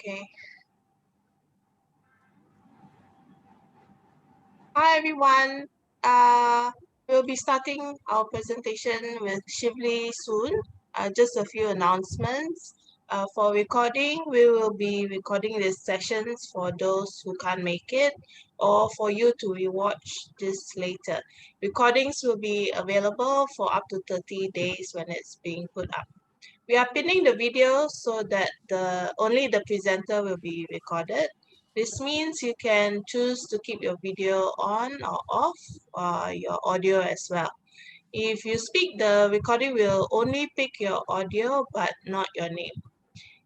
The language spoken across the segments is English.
Okay. Hi everyone. We'll be starting our presentation with Shivli soon. Just a few announcements. For recording, we will be recording these sessions for those who can't make it or for you to rewatch this later. Recordings will be available for up to 30 days when it's being put up. We are pinning the video so that only the presenter will be recorded. This means you can choose to keep your video on or off, your audio as well. If you speak, the recording will only pick your audio but not your name.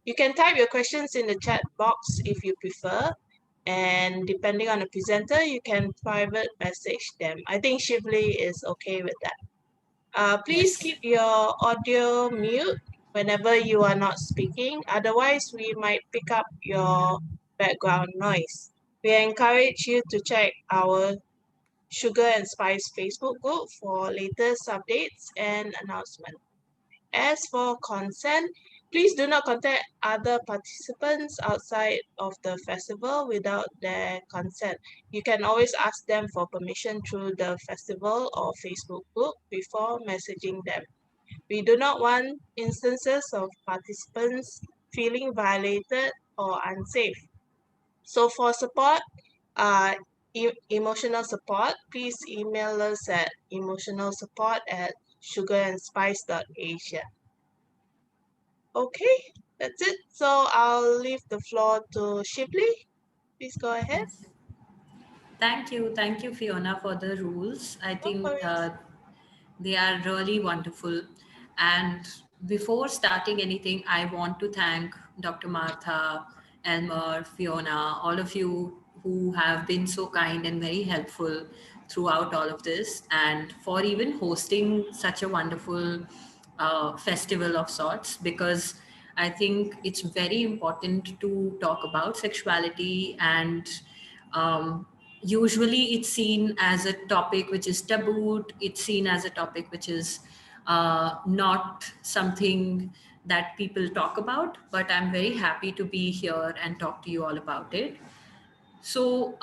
You can type your questions in the chat box if you prefer, and depending on the presenter, you can private message them. I think Shivli is okay with that. Please Yes. keep your audio mute whenever you are not speaking. Otherwise, we might pick up your background noise. We encourage you to check our Sugar and Spice Facebook group for latest updates and announcements. As for consent, please do not contact other participants outside of the festival without their consent. You can always ask them for permission through the festival or Facebook group before messaging them. We do not want instances of participants feeling violated or unsafe. So for support, uh, emotional support, please email us at emotionalsupport@sugarandspice.asia. Okay, that's it. So I'll leave the floor to Shibli. Please go ahead. Yes. Thank you, Fiona, for the rules. I No think worries. they are really wonderful. And before starting anything, I want to thank Dr. Martha, Elmer, Fiona, all of you who have been so kind and very helpful throughout all of this, and for even hosting such a wonderful festival of sorts, because I think it's very important to talk about sexuality, and usually it's seen as a topic which is tabooed, it's seen as a topic which is not something that people talk about, but I'm very happy to be here and talk to you all about it. So,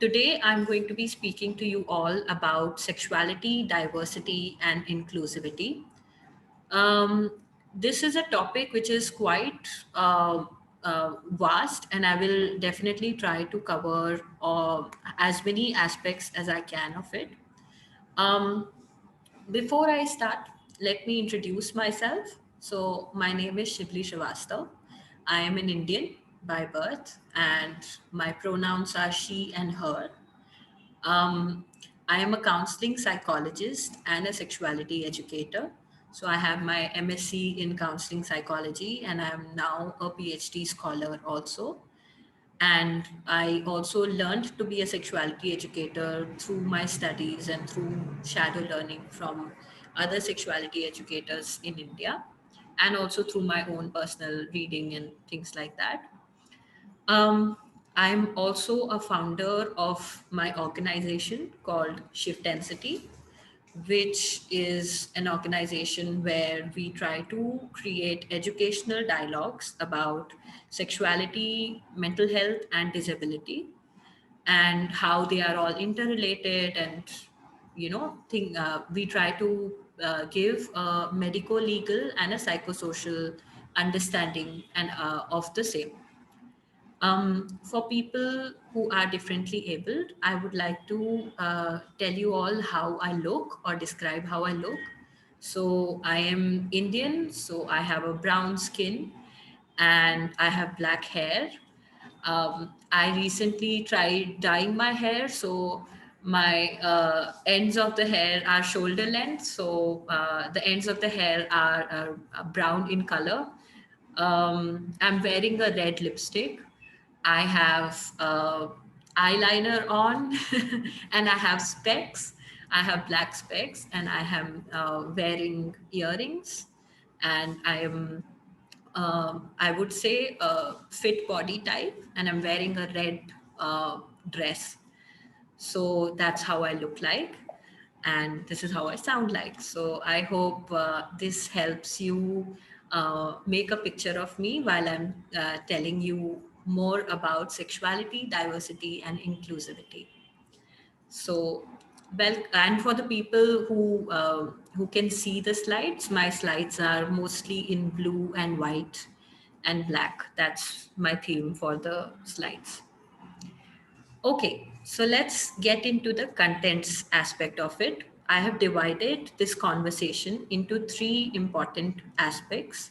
today I'm going to be speaking to you all about sexuality, diversity, and inclusivity. Um, this is a topic which is quite vast, and I will definitely try to cover as many aspects as I can of it. Um, Before I start, let me introduce myself. So, my name is Shivli Srivastav. I am an Indian by birth, and my pronouns are she and her. Um, I am a counseling psychologist and a sexuality educator. So, I have my MSc in counseling psychology, and I am now a PhD scholar also. And I also learned to be a sexuality educator through my studies and through shadow learning from other sexuality educators in India, and also through my own personal reading and things like that. Um, I'm also a founder of my organization called Shift Density, which is an organization where we try to create educational dialogues about sexuality, mental health, and disability, and how they are all interrelated. And we try to give a medico legal and a psychosocial understanding and of the same. For people who are differently abled, I would like to tell you all how I look or describe how I look. So, I am Indian, so I have a brown skin and I have black hair. I recently tried dyeing my hair, so my ends of the hair are shoulder length, so the ends of the hair are brown in color. I'm wearing a red lipstick. I have eyeliner on, and I have specs. I have black specs, and I am wearing earrings, and I am, I would say, a fit body type, and I'm wearing a red dress. So that's how I look like, and this is how I sound like. So I hope this helps you make a picture of me while I'm telling you more about sexuality, diversity, and inclusivity. So, well, and for the people who can see the slides, my slides are mostly in blue and white and black. That's my theme for the slides. Okay, so let's get into the contents aspect of it. I have divided this conversation into three important aspects.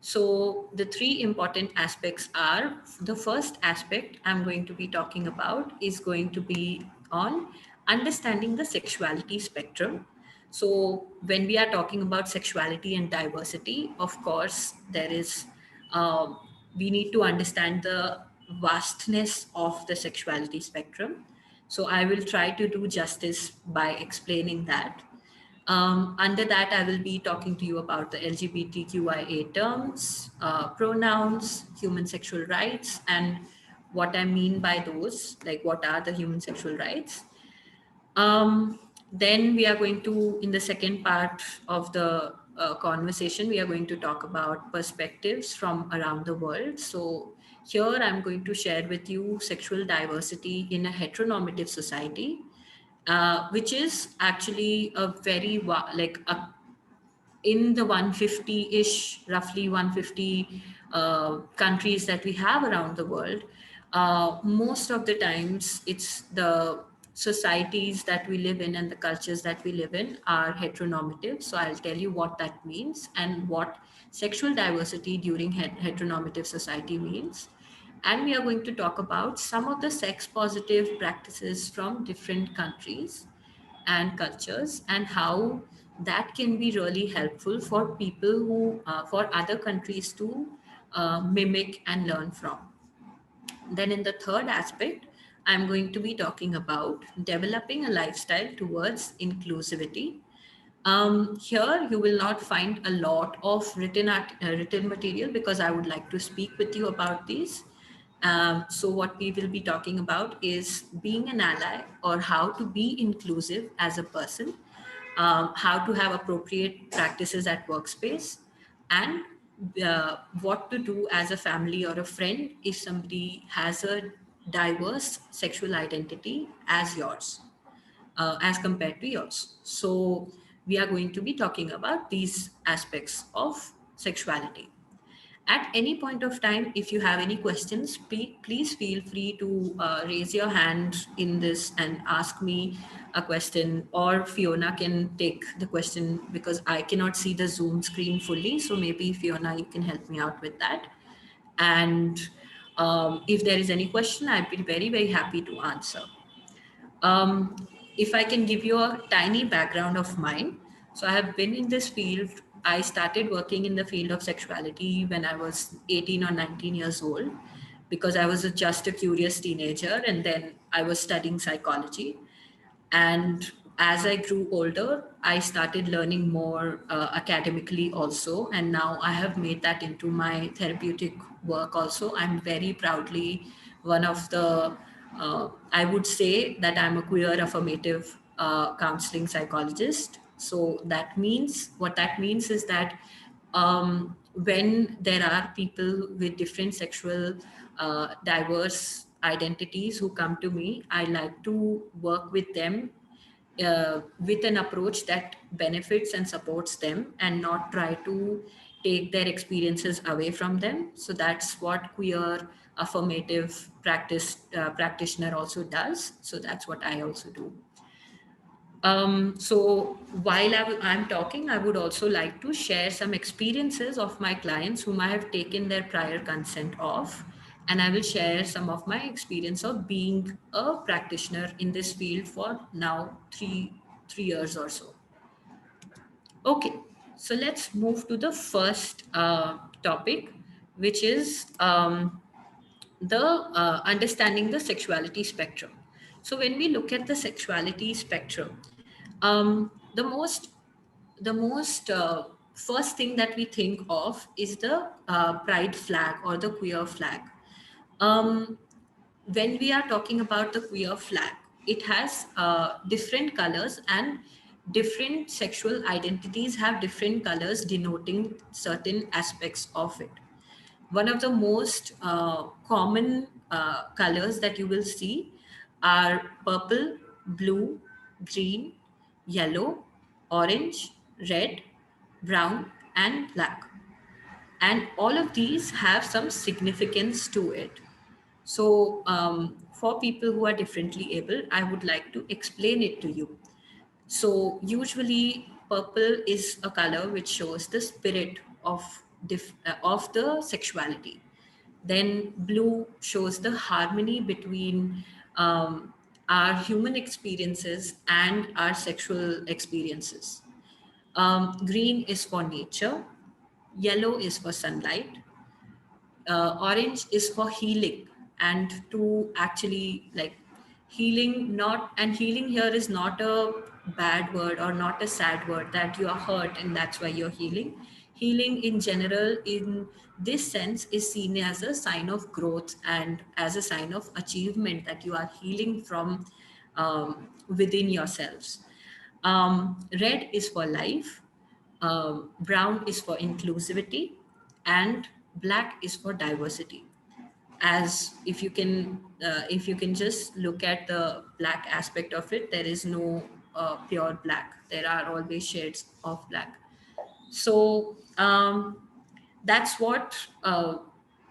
So, the three important aspects are, the first aspect I'm going to be talking about is going to be on understanding the sexuality spectrum. So, when we are talking about sexuality and diversity, of course, there is um, we need to understand the vastness of the sexuality spectrum. So, I will try to do justice by explaining that. Under that, I will be talking to you about the LGBTQIA terms, pronouns, human sexual rights, and what I mean by those, like what are the human sexual rights. Then we are going to, in the second part of the conversation, we are going to talk about perspectives from around the world. So here I'm going to share with you sexual diversity in a heteronormative society, which is actually a very like a in the 150-ish, roughly 150 countries that we have around the world, most of the times it's the societies that we live in and the cultures that we live in are heteronormative. So I'll tell you what that means and what sexual diversity during heteronormative society means. And we are going to talk about some of the sex positive practices from different countries and cultures, and how that can be really helpful for people who for other countries to mimic and learn from. Then in the third aspect, I'm going to be talking about developing a lifestyle towards inclusivity. Here you will not find a lot of written material because I would like to speak with you about these. So what we will be talking about is being an ally, or how to be inclusive as a person, how to have appropriate practices at workspace, and what to do as a family or a friend if somebody has a diverse sexual identity as yours, as compared to yours. So, we are going to be talking about these aspects of sexuality. At any point of time, if you have any questions, please feel free to raise your hand in this and ask me a question, or Fiona can take the question because I cannot see the Zoom screen fully. So maybe Fiona, you can help me out with that. And if there is any question, I'd be very, very happy to answer. Um, if I can give you a tiny background of mine, so I have been in this field. I started working in the field of sexuality when I was 18 or 19 years old, because I was just a curious teenager, and then I was studying psychology. And as I grew older, I started learning more academically also. And now I have made that into my therapeutic work also. I'm very proudly one of the, I would say that I'm a queer affirmative counseling psychologist. So what that means is that when there are people with different sexual diverse identities who come to me, I like to work with them with an approach that benefits and supports them, and not try to take their experiences away from them. So that's what queer affirmative practitioner also does. So that's what I also do. So while I'm talking, I would also like to share some experiences of my clients whom I have taken their prior consent of, and I will share some of my experience of being a practitioner in this field for now three years or so. Okay, so let's move to the first topic, which is the understanding the sexuality spectrum. So when we look at the sexuality spectrum, the most first thing that we think of is the pride flag or the queer flag. Um, when we are talking about the queer flag, it has different colors, and different sexual identities have different colors denoting certain aspects of it. One of the most common colors that you will see are purple, blue, green, yellow, orange, red, brown, and black. And all of these have some significance to it. So, for people who are differently able, I would like to explain it to you. So usually purple is a color which shows the spirit of of the sexuality. Then blue shows the harmony between our human experiences and our sexual experiences. Green is for nature, yellow is for sunlight, orange is for healing and to actually like healing not and healing here is not a bad word or not a sad word that you are hurt and that's why you're healing in general in this sense is seen as a sign of growth and as a sign of achievement that you are healing from within yourselves. Red is for life, brown is for inclusivity, and black is for diversity. As if you can just look at the black aspect of it, there is no pure black. There are always shades of black. So that's what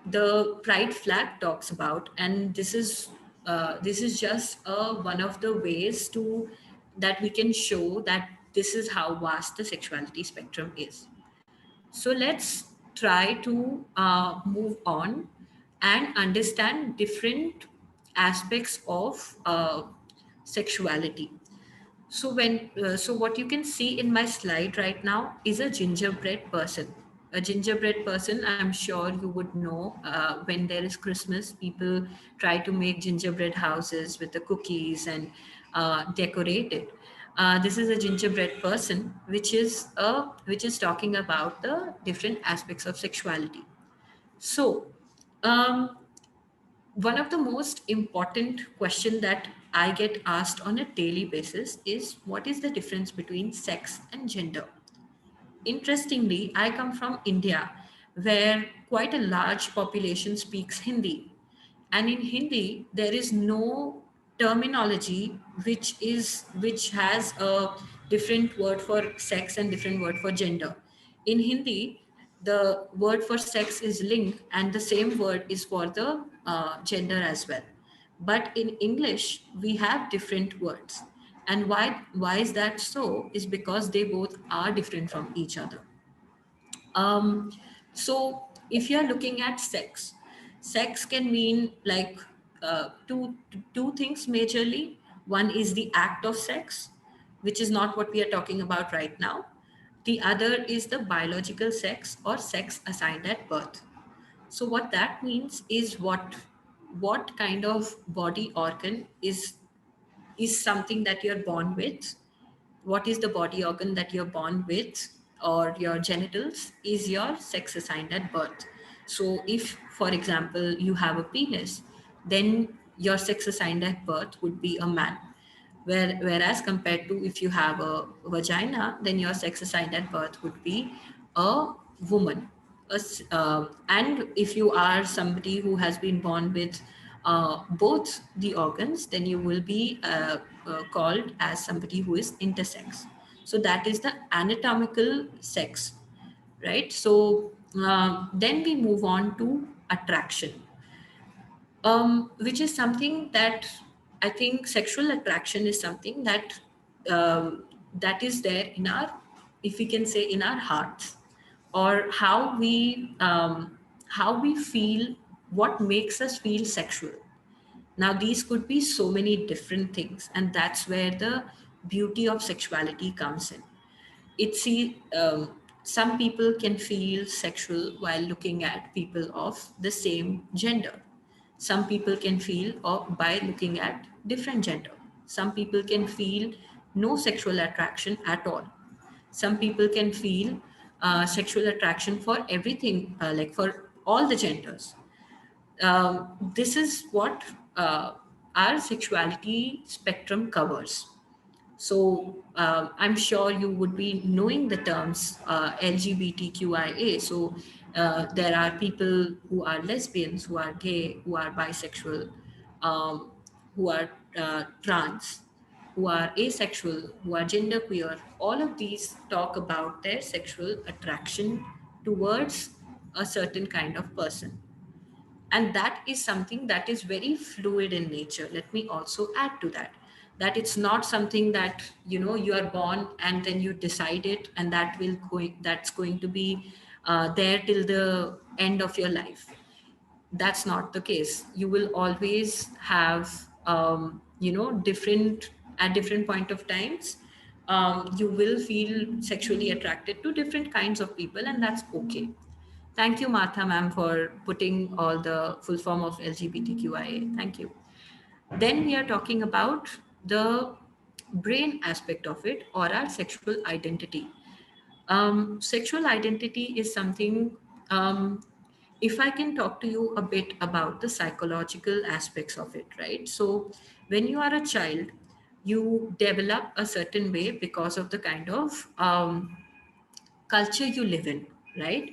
the pride flag talks about, and this is just one of the ways to that we can show that this is how vast the sexuality spectrum is. So let's try to move on and understand different aspects of sexuality. So what you can see in my slide right now is a gingerbread person. A gingerbread person, I'm sure you would know. When there is Christmas, people try to make gingerbread houses with the cookies and decorate it. This is a gingerbread person, which is talking about the different aspects of sexuality. So, um, one of the most important question that I get asked on a daily basis is what is the difference between sex and gender? Interestingly, I come from India, where quite a large population speaks Hindi. And in Hindi, there is no terminology which has a different word for sex and different word for gender. In Hindi, the word for sex is ling, and the same word is for the gender as well. But in English, we have different words. And why is that so? Is because they both are different from each other. Um, so if you're looking at sex, sex can mean like two things majorly. One is the act of sex, which is not what we are talking about right now. The other is the biological sex or sex assigned at birth. So what that means is what kind of body organ is something that you're born with. What is the body organ that you're born with, or your genitals is your sex assigned at birth. So if for example you have a penis, then your sex assigned at birth would be a man. Whereas compared to if you have a vagina, then your sex assigned at birth would be a woman. And if you are somebody who has been born with both the organs, then you will be called as somebody who is intersex. So that is the anatomical sex, right? So then we move on to attraction, which is something that I think sexual attraction is something that is there in our, if we can say, in our hearts, or how we feel, what makes us feel sexual. Now, these could be so many different things, and that's where the beauty of sexuality comes in. Some people can feel sexual while looking at people of the same gender. Some people can feel or by looking at different gender. Some people can feel no sexual attraction at all. Some people can feel sexual attraction for everything, like for all the genders. This is what our sexuality spectrum covers. So I'm sure you would be knowing the terms LGBTQIA. So there are people who are lesbians, who are gay, who are bisexual, um, who are trans, who are asexual, who are genderqueer. All of these talk about their sexual attraction towards a certain kind of person, and that is something that is very fluid in nature. Let me also add to that, that it's not something that you are born and then you decide it, and that's going to be there till the end of your life. That's not the case. You will always have different, at different point of times, you will feel sexually attracted to different kinds of people, and that's okay. Thank you, Martha ma'am, for putting all the full form of LGBTQIA. Thank you. Then we are talking about the brain aspect of it, or our sexual identity. Sexual identity is something, if I can talk to you a bit about the psychological aspects of it, right? So, when you are a child, you develop a certain way because of the kind of culture you live in, right?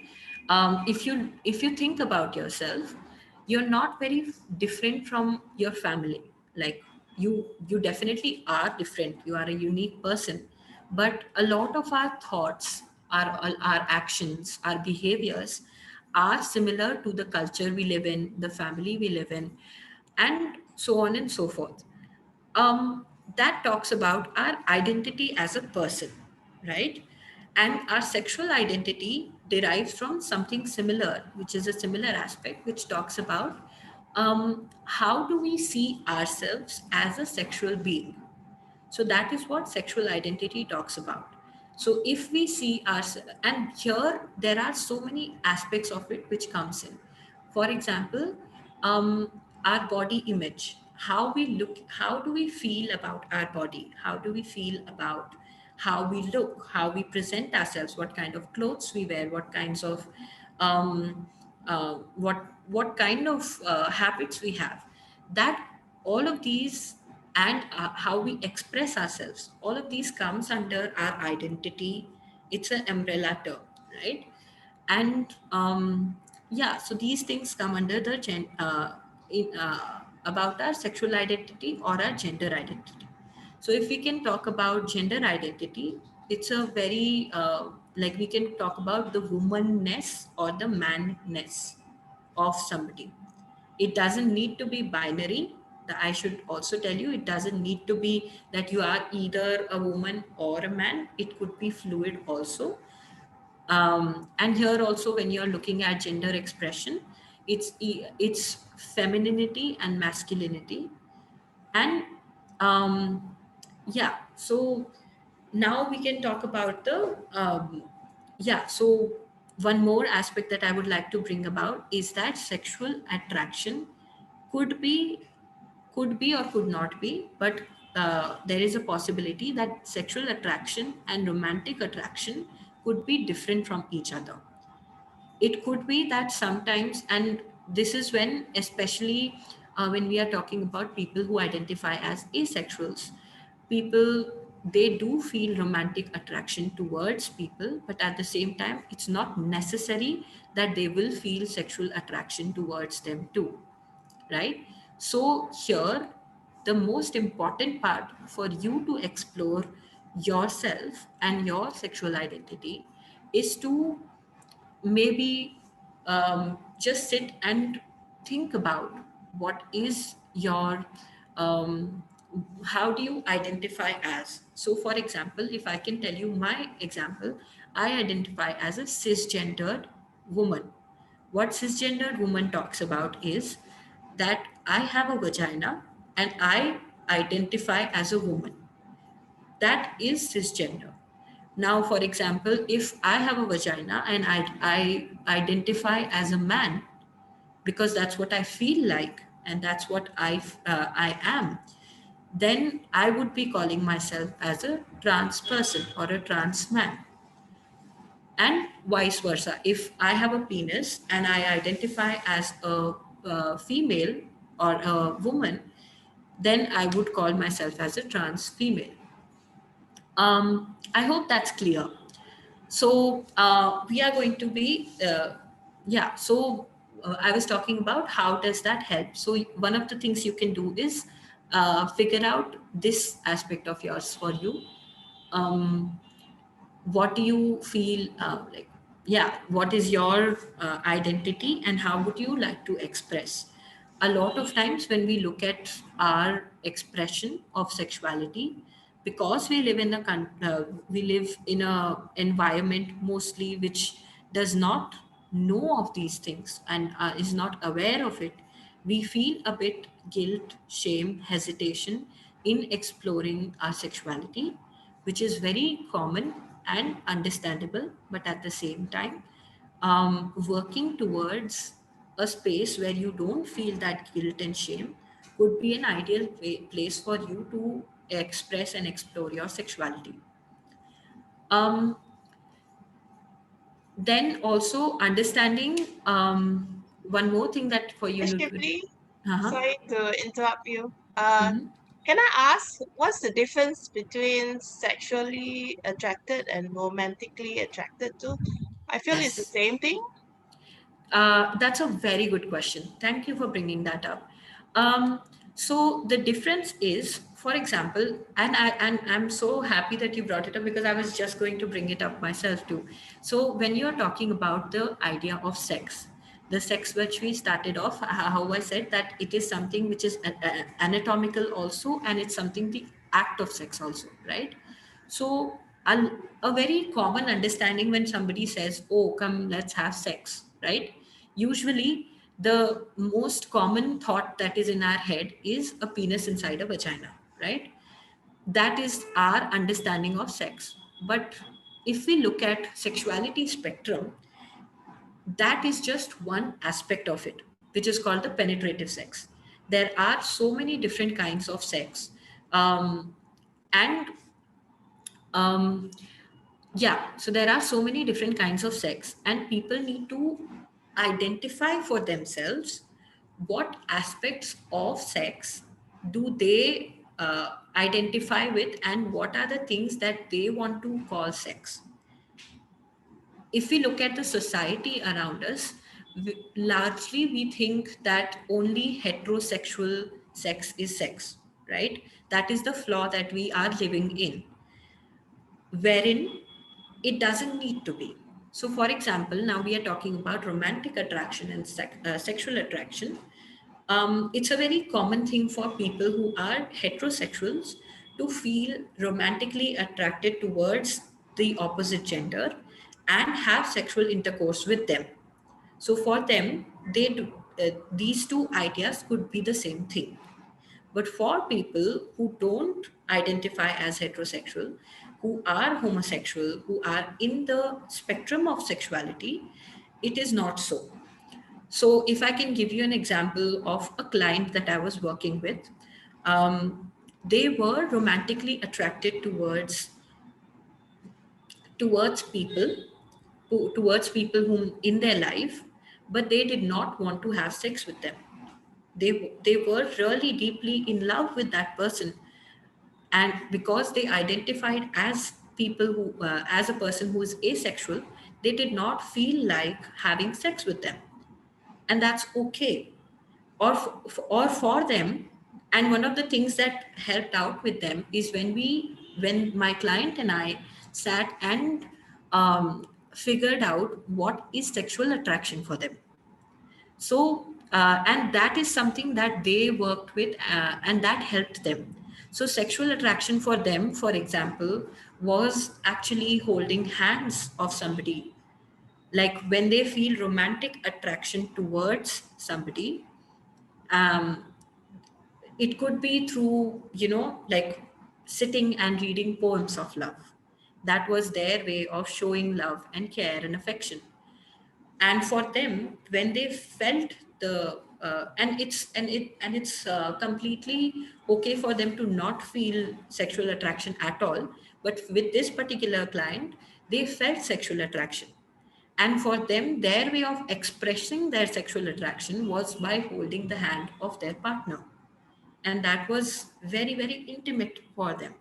If you think about yourself, you're not very different from your family. Like, you definitely are different, you are a unique person, but a lot of our thoughts, our actions, our behaviors are similar to the culture we live in, the family we live in, and so on and so forth. um, that talks about our identity as a person, right? And our sexual identity derives from something similar, which is a similar aspect, which talks about how do we see ourselves as a sexual being. So that is what sexual identity talks about. So if we see ourselves, and here there are so many aspects of it which comes in. For example, our body image, how we look, how do we feel about our body, how do we feel about how we look, how we present ourselves, what kind of clothes we wear, what kinds of what kind of habits we have. That all of these, and how we express ourselves, all of these comes under our identity. It's an umbrella term, right? And yeah, so these things come under the about our sexual identity or our gender identity. So if we can talk about gender identity, it's a very like, we can talk about the womanness or the manness of somebody. It doesn't need to be binary. I should also tell you, it doesn't need to be that you are either a woman or a man. It could be fluid also. And here also, when you're looking at gender expression, it's femininity and masculinity. And yeah, so now we can talk about the yeah. So one more aspect that I would like to bring about is that sexual attraction could be or could not be, but there is a possibility that sexual attraction and romantic attraction could be different from each other. It could be that sometimes, and this is when, especially when we are talking about people who identify as asexuals, people, they do feel romantic attraction towards people, but at the same time, it's not necessary that they will feel sexual attraction towards them too, right? So here, the most important part for you to explore yourself and your sexual identity is to maybe just sit and think about what is your um, how do you identify as. So for example, if I can tell you my example, I identify as a cisgendered woman. What cisgendered woman talks about is that I have a vagina and I identify as a woman. That is cisgender. Now, for example, if I have a vagina and I identify as a man because that's what I feel like and that's what I am, then I would be calling myself as a trans person or a trans man. And vice versa. If I have a penis and I identify as a female or a woman, then I would call myself as a trans female. I hope that's clear. So we are going to be, yeah. So I was talking about how does that help. So one of the things you can do is figure out this aspect of yours for you. Um, what do you feel like? Yeah, what is your identity and how would you like to express? A lot of times when we look at our expression of sexuality, because we live in a environment mostly which does not know of these things and is not aware of it, we feel a bit guilt, shame, hesitation in exploring our sexuality, which is very common and understandable. But at the same time, working towards a space where you don't feel that guilt and shame could be an ideal place for you to express and explore your sexuality. Um, then also understanding one more thing that for you to do. Shivli, Uh-huh. sorry to interrupt you. Mhm. Can I ask what's the difference between sexually attracted and romantically attracted to? I feel it's the Yes. same thing. That's a very good question. Thank you for bringing that up. So the difference is, for example, and I'm so happy that you brought it up because I was just going to bring it up myself too. So when you're talking about the idea of sex, the sex which we started off, how I said that it is something which is anatomical also, and it's something the act of sex also, right? So a very common understanding when somebody says, "Oh, come, let's have sex," right? Usually, the most common thought that is in our head is a penis inside a vagina, right? That is our understanding of sex. But if we look at sexuality spectrum, that is just one aspect of it, which is called the penetrative sex. There are so many different kinds of sex. And Yeah, so there are so many different kinds of sex, and people need to identify for themselves what aspects of sex do they identify with, and what are the things that they want to call sex. If we look at the society around us, largely we think that only heterosexual sex is sex, right? That is the flaw that we are living in, wherein it doesn't need to be. So, for example, now we are talking about romantic attraction and sexual attraction. It's a very common thing for people who are heterosexuals to feel romantically attracted towards the opposite gender and have sexual intercourse with them. So, for them, these two ideas could be the same thing. But for people who don't identify as heterosexual, who are homosexual, who are in the spectrum of sexuality, it is not so. So, if I can give you an example of a client that I was working with, they were romantically attracted towards people towards people whom in their life, but they did not want to have sex with them. They were really deeply in love with that person, and because they identified as people who as a person who is asexual, they did not feel like having sex with them, and that's okay. Or for them, and one of the things that helped out with them is when my client and I sat and figured out what is sexual attraction for them. So and that is something that they worked with, and that helped them. So sexual attraction for them, for example, was actually holding hands of somebody. Like when they feel romantic attraction towards somebody, um, it could be through, like sitting and reading poems of love. That was their way of showing love and care and affection. And for them, when they felt the and it's completely okay for them to not feel sexual attraction at all. But with this particular client, they felt sexual attraction, and for them, their way of expressing their sexual attraction was by holding the hand of their partner, and that was very, very intimate for them.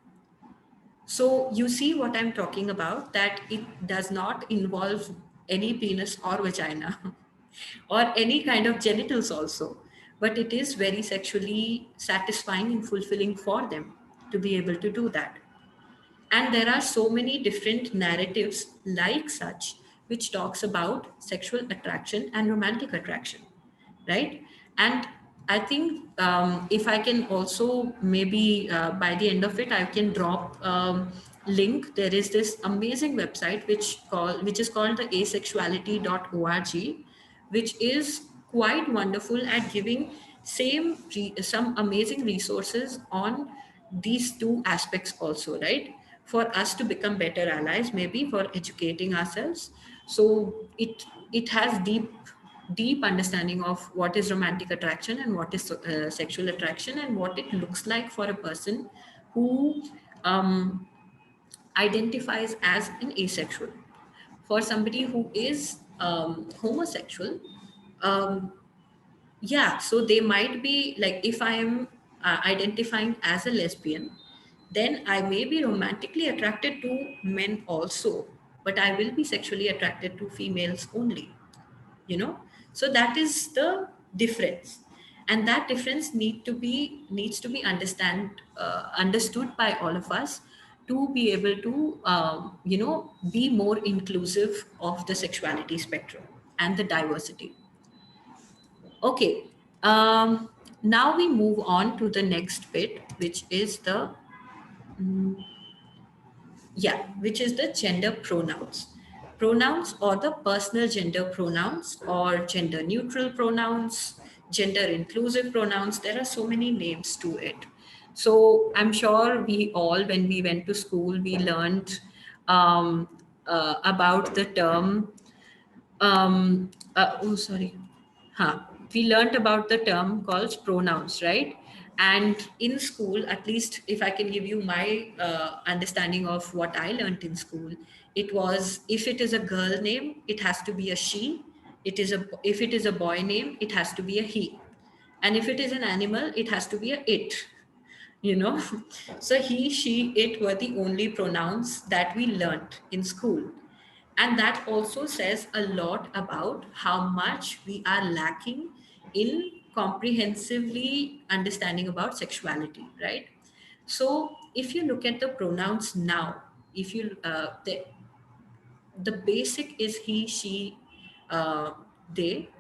So you see what I'm talking about, that it does not involve any penis or vagina or any kind of genitals also, but it is very sexually satisfying and fulfilling for them to be able to do that. And there are so many different narratives like such which talks about sexual attraction and romantic attraction, right? And I think if I can also maybe by the end of it I can drop link. There is this amazing website which is called the asexuality.org, which is quite wonderful at giving some amazing resources on these two aspects also, right? For us to become better allies, maybe for educating ourselves. So it has deep understanding of what is romantic attraction and what is sexual attraction, and what it looks like for a person who um, identifies as an asexual. For somebody who is homosexual, um, yeah, so they might be like, if I am identifying as a lesbian, then I may be romantically attracted to men also, but I will be sexually attracted to females only, you know. So that is the difference, and that difference needs to be understood by all of us, to be able to be more inclusive of the sexuality spectrum and the diversity. Okay. Now we move on to the next bit, which is the which is the gender pronouns. Pronouns, or the personal gender pronouns, or gender neutral pronouns, gender inclusive pronouns. There are so many names to it. So I'm sure we all, when we went to school, we learned about the term oh, sorry. Huh. We learnt about the term called pronouns, right? And in school, at least if I can give you my understanding of what I learnt in school, it was, if it is a girl name, it has to be a she. If it is a boy name, it has to be a he. And if it is an animal, it has to be a it, you know. So he, she, it were the only pronouns that we learnt in school. And that also says a lot about how much we are lacking in comprehensively understanding about sexuality, right? So if you look at the pronouns now, if you the basic is he, she, uh, they,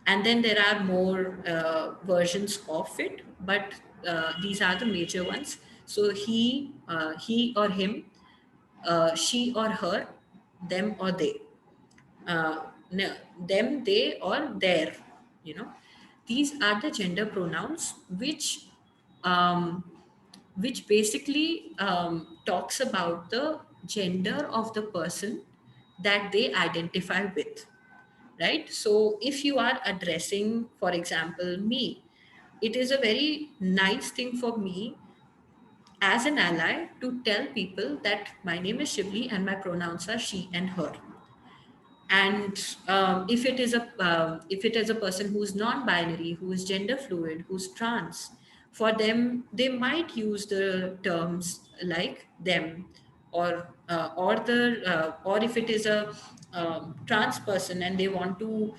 and then there are more versions of it, but these are the major ones. So he or him, she or her, them or they, uh, no, them, they, or their, you know. These are the gender pronouns um, which basically talks about the gender of the person that they identify with, right? So if you are addressing, for example, me, it is a very nice thing for me as an ally to tell people that my name is Shivli and my pronouns are she and her. And if it is a person who's non-binary, who is gender fluid, who's trans, for them they might use the terms like them, or if it is a trans person and they want to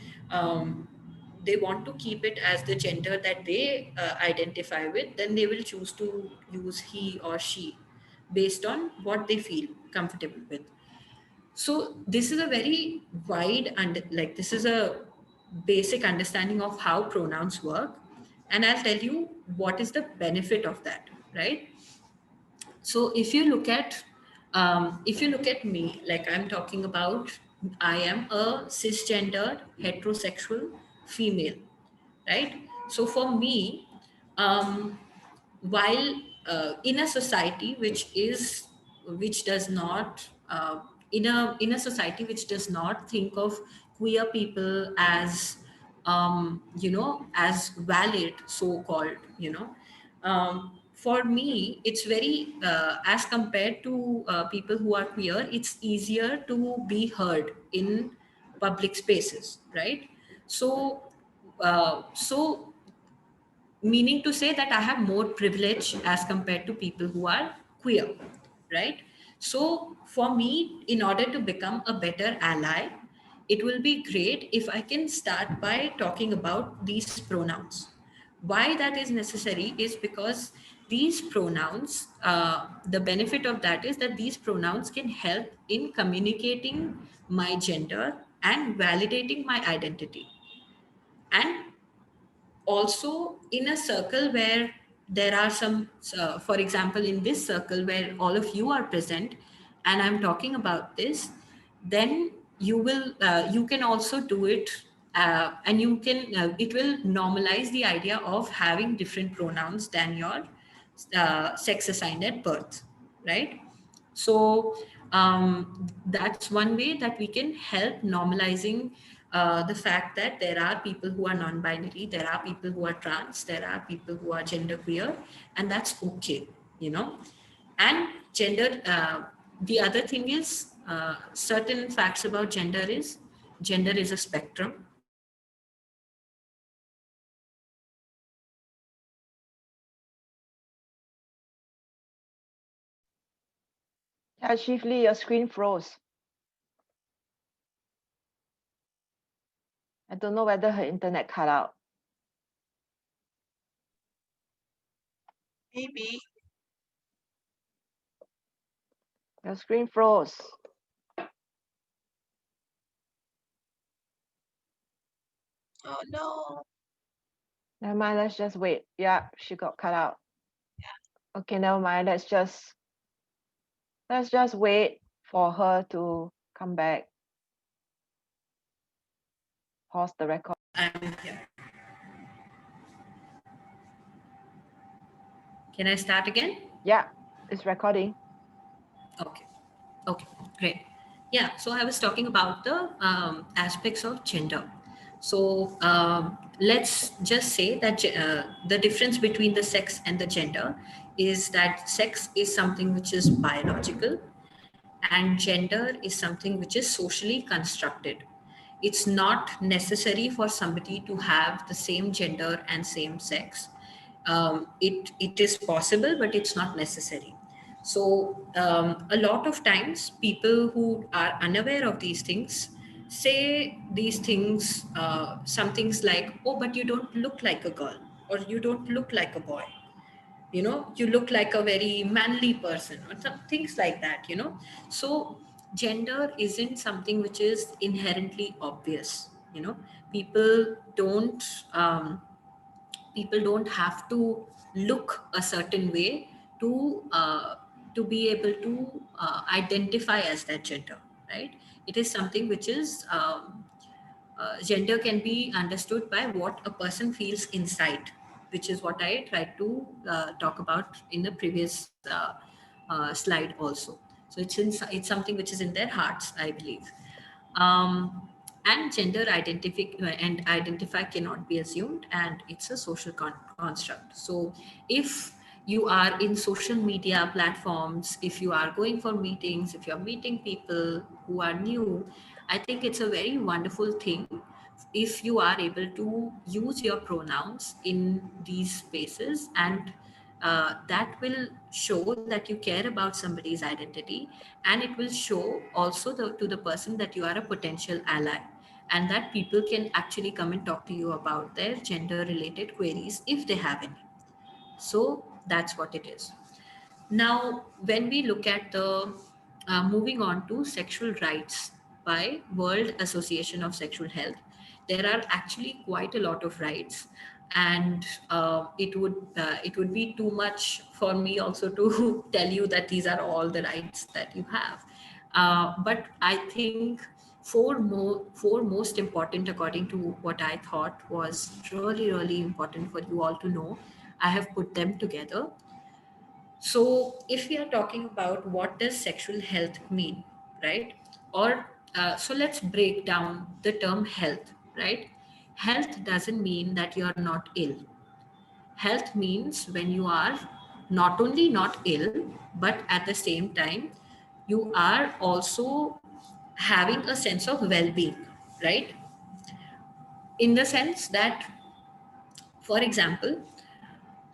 keep it as the gender that they identify with, then they will choose to use he or she based on what they feel comfortable with. So this is a very like this is a basic understanding of how pronouns work, and I'll tell you what is the benefit of that, right? So if you look at me, like I'm talking about, I am a cisgendered heterosexual female, right? So for me, um, while in a society which does not in a society which does not think of queer people as as valid, so called, for me it's very as compared to people who are queer, it's easier to be heard in public spaces, right? So meaning to say that I have more privilege as compared to people who are queer, right? So for me, in order to become a better ally, it will be great if I can start by talking about these pronouns. Why that is necessary is because these pronouns, the benefit of that is that these pronouns can help in communicating my gender and validating my identity. And also in a circle where there are some, for example, in this circle where all of you are present and I'm talking about this, then you can also do it, and you can it will normalize the idea of having different pronouns than your sex assigned at birth, right? So that's one way that we can help normalizing the fact that there are people who are non-binary, there are people who are trans, there are people who are genderqueer, and that's okay, you know. And gender, the other thing is, certain facts about gender is a spectrum. Yeah, Shifley, your screen froze. I don't know whether her internet cut out. Maybe. Your screen froze. Oh no. Never mind, let's just wait. Yeah, she got cut out. Okay, never mind. Let's just wait for her to come back. Pause the record. I'm here. Can I start again? Yeah, it's recording. Okay. Okay, great. Yeah, so I was talking about the aspects of gender. So let's just say that the difference between the sex and the gender is that sex is something which is biological and gender is something which is socially constructed. It's not necessary for somebody to have the same gender and same sex. It is possible, but it's not necessary. So a lot of times, people who are unaware of these things say these things, some things like, "Oh, but you don't look like a girl," or "You don't look like a boy." You look like a very manly person, or some things like that. So gender isn't something which is inherently obvious. People don't um, people don't have to look a certain way to be able to identify as that gender, right? It is something which is gender can be understood by what a person feels inside, which is what I tried to talk about in the previous slide also. So it's something which is in their hearts, I believe. And gender identify cannot be assumed, and it's a social construct. So if you are in social media platforms, if you are going for meetings, if you're meeting people who are new, I think it's a very wonderful thing if you are able to use your pronouns in these spaces, and that will show that you care about somebody's identity, and it will show also to the person that you are a potential ally, and that people can actually come and talk to you about their gender related queries if they have any. So that's what it is. Now, when we look at the moving on to sexual rights by World Association of Sexual Health, there are actually quite a lot of rights, and it would be too much for me also to tell you that these are all the rights that you have. But I think four most important, according to what I thought was really important for you all to know, I have put them together. So, if we are talking about what does sexual health mean, right? Or so let's break down the term health, right? Health doesn't mean that you are not ill. Health means when you are not only not ill, but at the same time, you are also having a sense of well being, right? In the sense that, for example,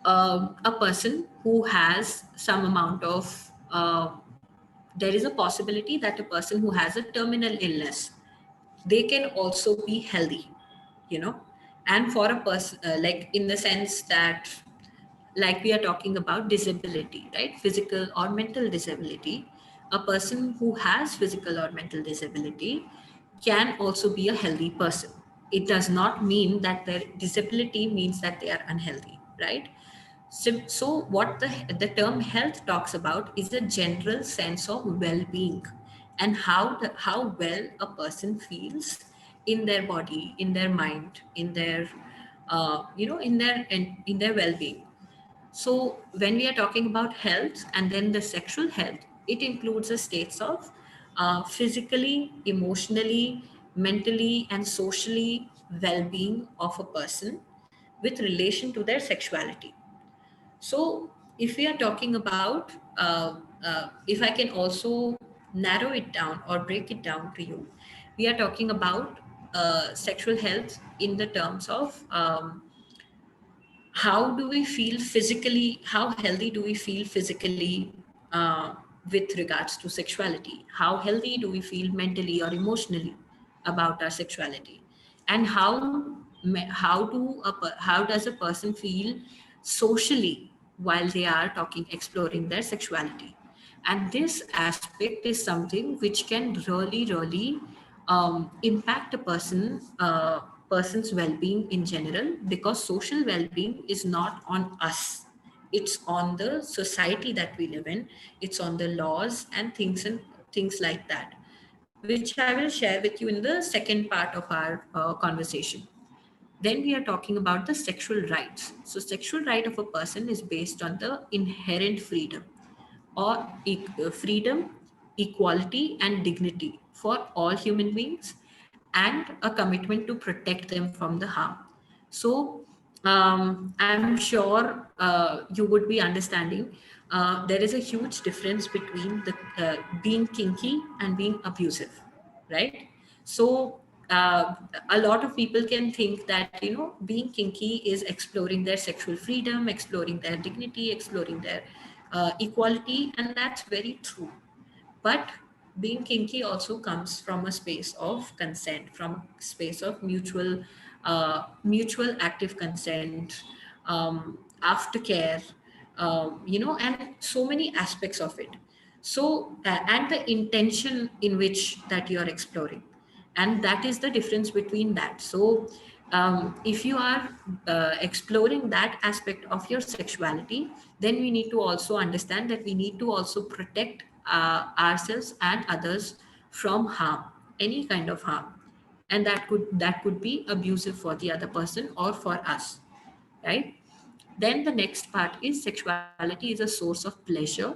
a person who has some amount of there is a possibility that a person who has a terminal illness, they can also be healthy, you know. And for a person, like in the sense that, like we are talking about disability, right? Physical or mental disability. A person who has physical or mental disability can also be a healthy person. It does not mean that their disability means that they are unhealthy, right? So what the term health talks about is a general sense of well-being, and how well a person feels in their body, in their mind, in their in their well-being. So when we are talking about health and then the sexual health, it includes the states of physically, emotionally, mentally, and socially well-being of a person with relation to their sexuality. So, if we are talking about, if I can also narrow it down or break it down to you, we are talking about sexual health in the terms of how do we feel physically, how healthy do we feel physically with regards to sexuality? How healthy do we feel mentally or emotionally about our sexuality? And how does a person feel socially while they are talking, exploring their sexuality? And this aspect is something which can really impact a person's well-being in general, because social well-being is not on us, it's on the society that we live in, it's on the laws and things like that, which I will share with you in the second part of our conversation. Then we are talking about the sexual rights. So sexual right of a person is based on the inherent freedom or freedom, equality, and dignity for all human beings, and a commitment to protect them from the harm. So, I'm sure you would be understanding there is a huge difference between the being kinky and being abusive, right? So, a lot of people can think that, you know, being kinky is exploring their sexual freedom, exploring their dignity, exploring their equality, and that's very true. But being kinky also comes from a space of consent, from a space of mutual active consent, aftercare, and so many aspects of it. So, and the intention in which that you are exploring, and that is the difference between that. So, if you are exploring that aspect of your sexuality, then we need to also understand that we need to also protect ourselves and others from harm, any kind of harm, and that could be abusive for the other person or for us, right? Then the next part is sexuality is a source of pleasure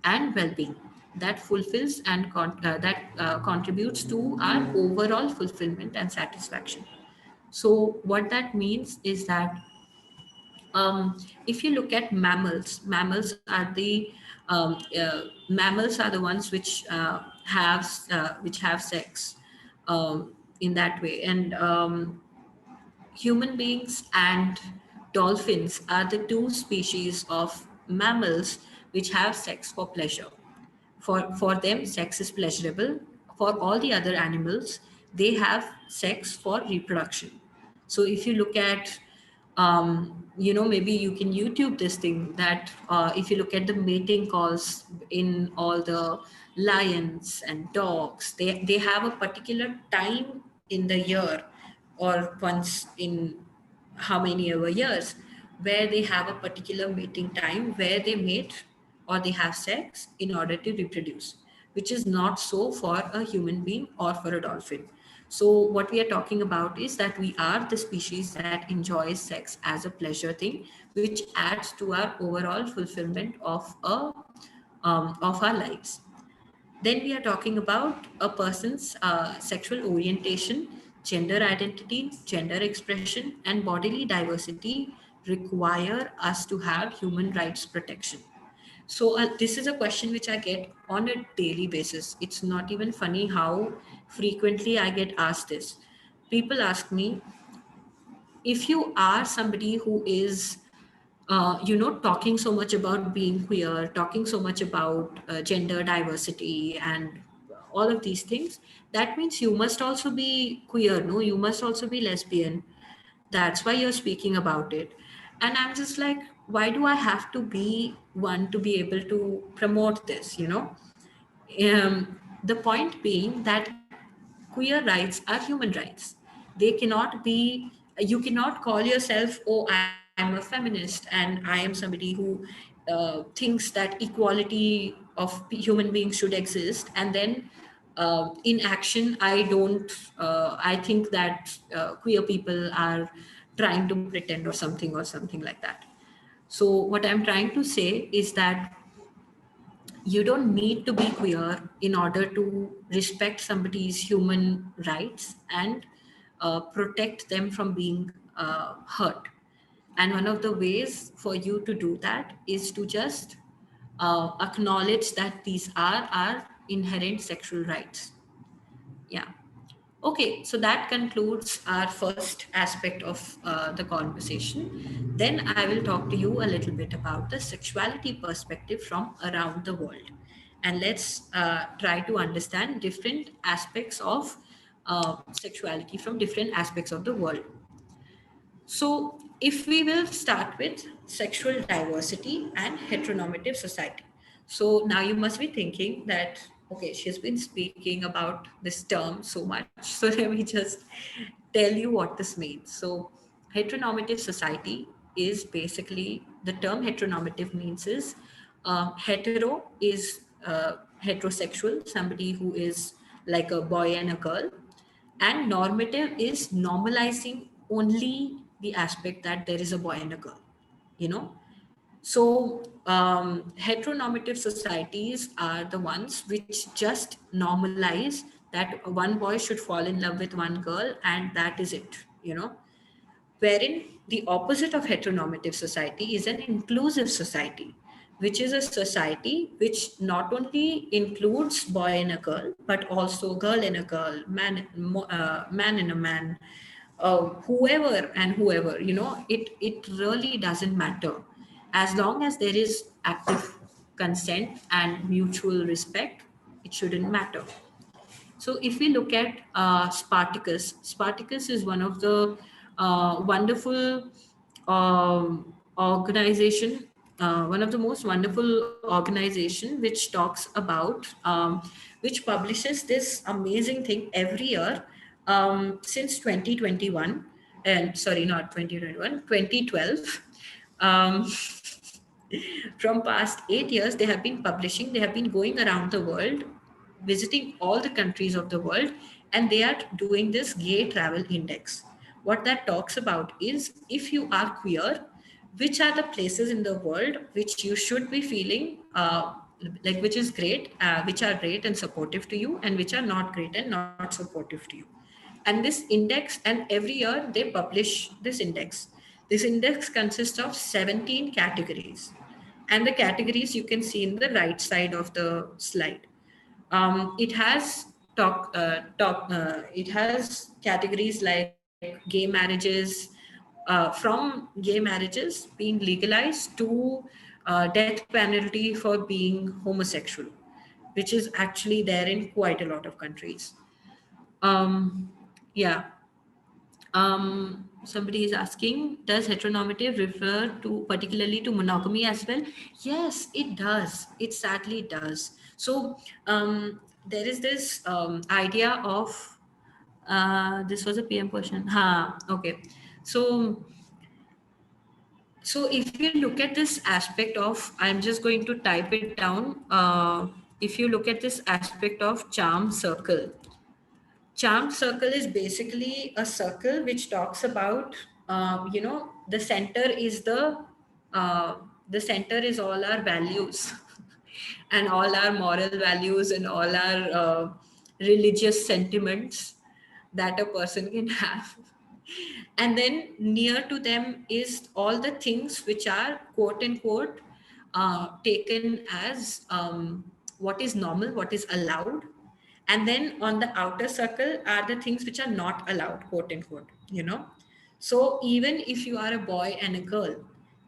and well-being that fulfills and contributes to our overall fulfillment and satisfaction. So what that means is that, if you look at mammals are the ones which have sex in that way, and human beings and dolphins are the two species of mammals which have sex for pleasure. For them, sex is pleasurable. For all the other animals, they have sex for reproduction. So if you look at, maybe you can YouTube this thing, that if you look at the mating calls in all the lions and dogs, they have a particular time in the year, or once in how many ever years, where they have a particular mating time where they mate or they have sex in order to reproduce, which is not so for a human being or for a dolphin. So what we are talking about is that we are the species that enjoys sex as a pleasure thing, which adds to our overall fulfillment of our lives. Then we are talking about a person's sexual orientation, gender identity, gender expression, and bodily diversity require us to have human rights protection. So, this is a question which I get on a daily basis. It's not even funny how frequently I get asked this. People ask me, if you are somebody who is talking so much about being queer, talking so much about gender diversity and all of these things, that means you must also be queer, no? You must also be lesbian. That's why you're speaking about it. And I'm just like, why do I have to be one to be able to promote this, the point being that queer rights are human rights. They cannot be, you cannot call yourself, oh, I'm a feminist and I am somebody who thinks that equality of human beings should exist. And then in action, I think that queer people are trying to pretend or something like that. So, what I'm trying to say is that you don't need to be queer in order to respect somebody's human rights and protect them from being hurt. And one of the ways for you to do that is to just acknowledge that these are our inherent sexual rights. Yeah. Okay, so that concludes our first aspect of the conversation. Then I will talk to you a little bit about the sexuality perspective from around the world. And let's try to understand different aspects of sexuality from different aspects of the world. So, if we will start with sexual diversity and heteronormative society. So, now you must be thinking that, okay, she's been speaking about this term so much. So, let me just tell you what this means. So, heteronormative society is basically the term heteronormative means is hetero is heterosexual, somebody who is like a boy and a girl, and normative is normalizing only the aspect that there is a boy and a girl, you know. So heteronormative societies are the ones which just normalize that one boy should fall in love with one girl and that is it, wherein the opposite of heteronormative society is an inclusive society, which is a society which not only includes boy and a girl, but also girl and a girl, man and a man, whoever and whoever. It really doesn't matter as long as there is active consent and mutual respect. It shouldn't matter. So if we look at Spartacus is one of the wonderful organization, one of the most wonderful organization which talks about, which publishes this amazing thing every year since 2021, and sorry, not 2021, 2012. Um, from past 8 years, they have been publishing, they have been going around the world, visiting all the countries of the world, and they are doing this gay travel index. What that talks about is if you are queer, which are the places in the world which you should be feeling like which is great, which are great and supportive to you, and which are not great and not supportive to you. And this index, and every year they publish this index. This index consists of 17 categories, and the categories you can see in the right side of the slide. It has it has categories like gay marriages, from gay marriages being legalized to death penalty for being homosexual, which is actually there in quite a lot of countries. Yeah. Somebody is asking, does heteronormative refer to particularly to monogamy as well? Yes, it does. It sadly does. So there is this idea of this was a PM question. Okay. So if you look at this aspect of, I'm just going to type it down. If you look at this aspect of charm circle, charm circle is basically a circle which talks about, the center is the center is all our values and all our moral values and all our religious sentiments that a person can have. And then near to them is all the things which are quote unquote taken as what is normal, what is allowed. And then on the outer circle are the things which are not allowed, quote unquote. So even if you are a boy and a girl,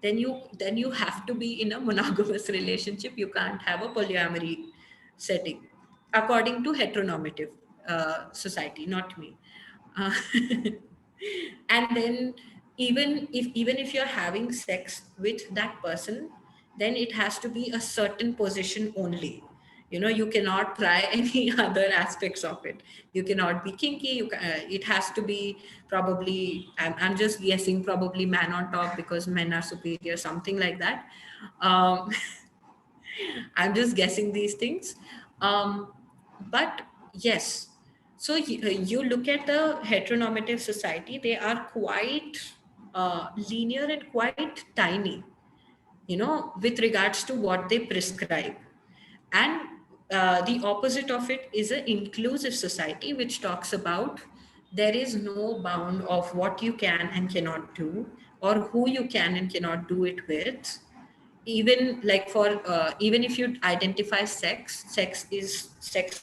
then you have to be in a monogamous relationship. You can't have a polyamory setting according to heteronormative society, not me. uh, and then even if you're having sex with that person, then it has to be a certain position only. You cannot try any other aspects of it. You cannot be kinky. It has to be probably, I'm just guessing, probably man on top because men are superior, something like that. um, I'm just guessing these things. But yes, so you look at the heteronormative society, they are quite linear and quite tiny, with regards to what they prescribe. And the opposite of it is an inclusive society, which talks about there is no bound of what you can and cannot do, or who you can and cannot do it with. Even like for even if you identify sex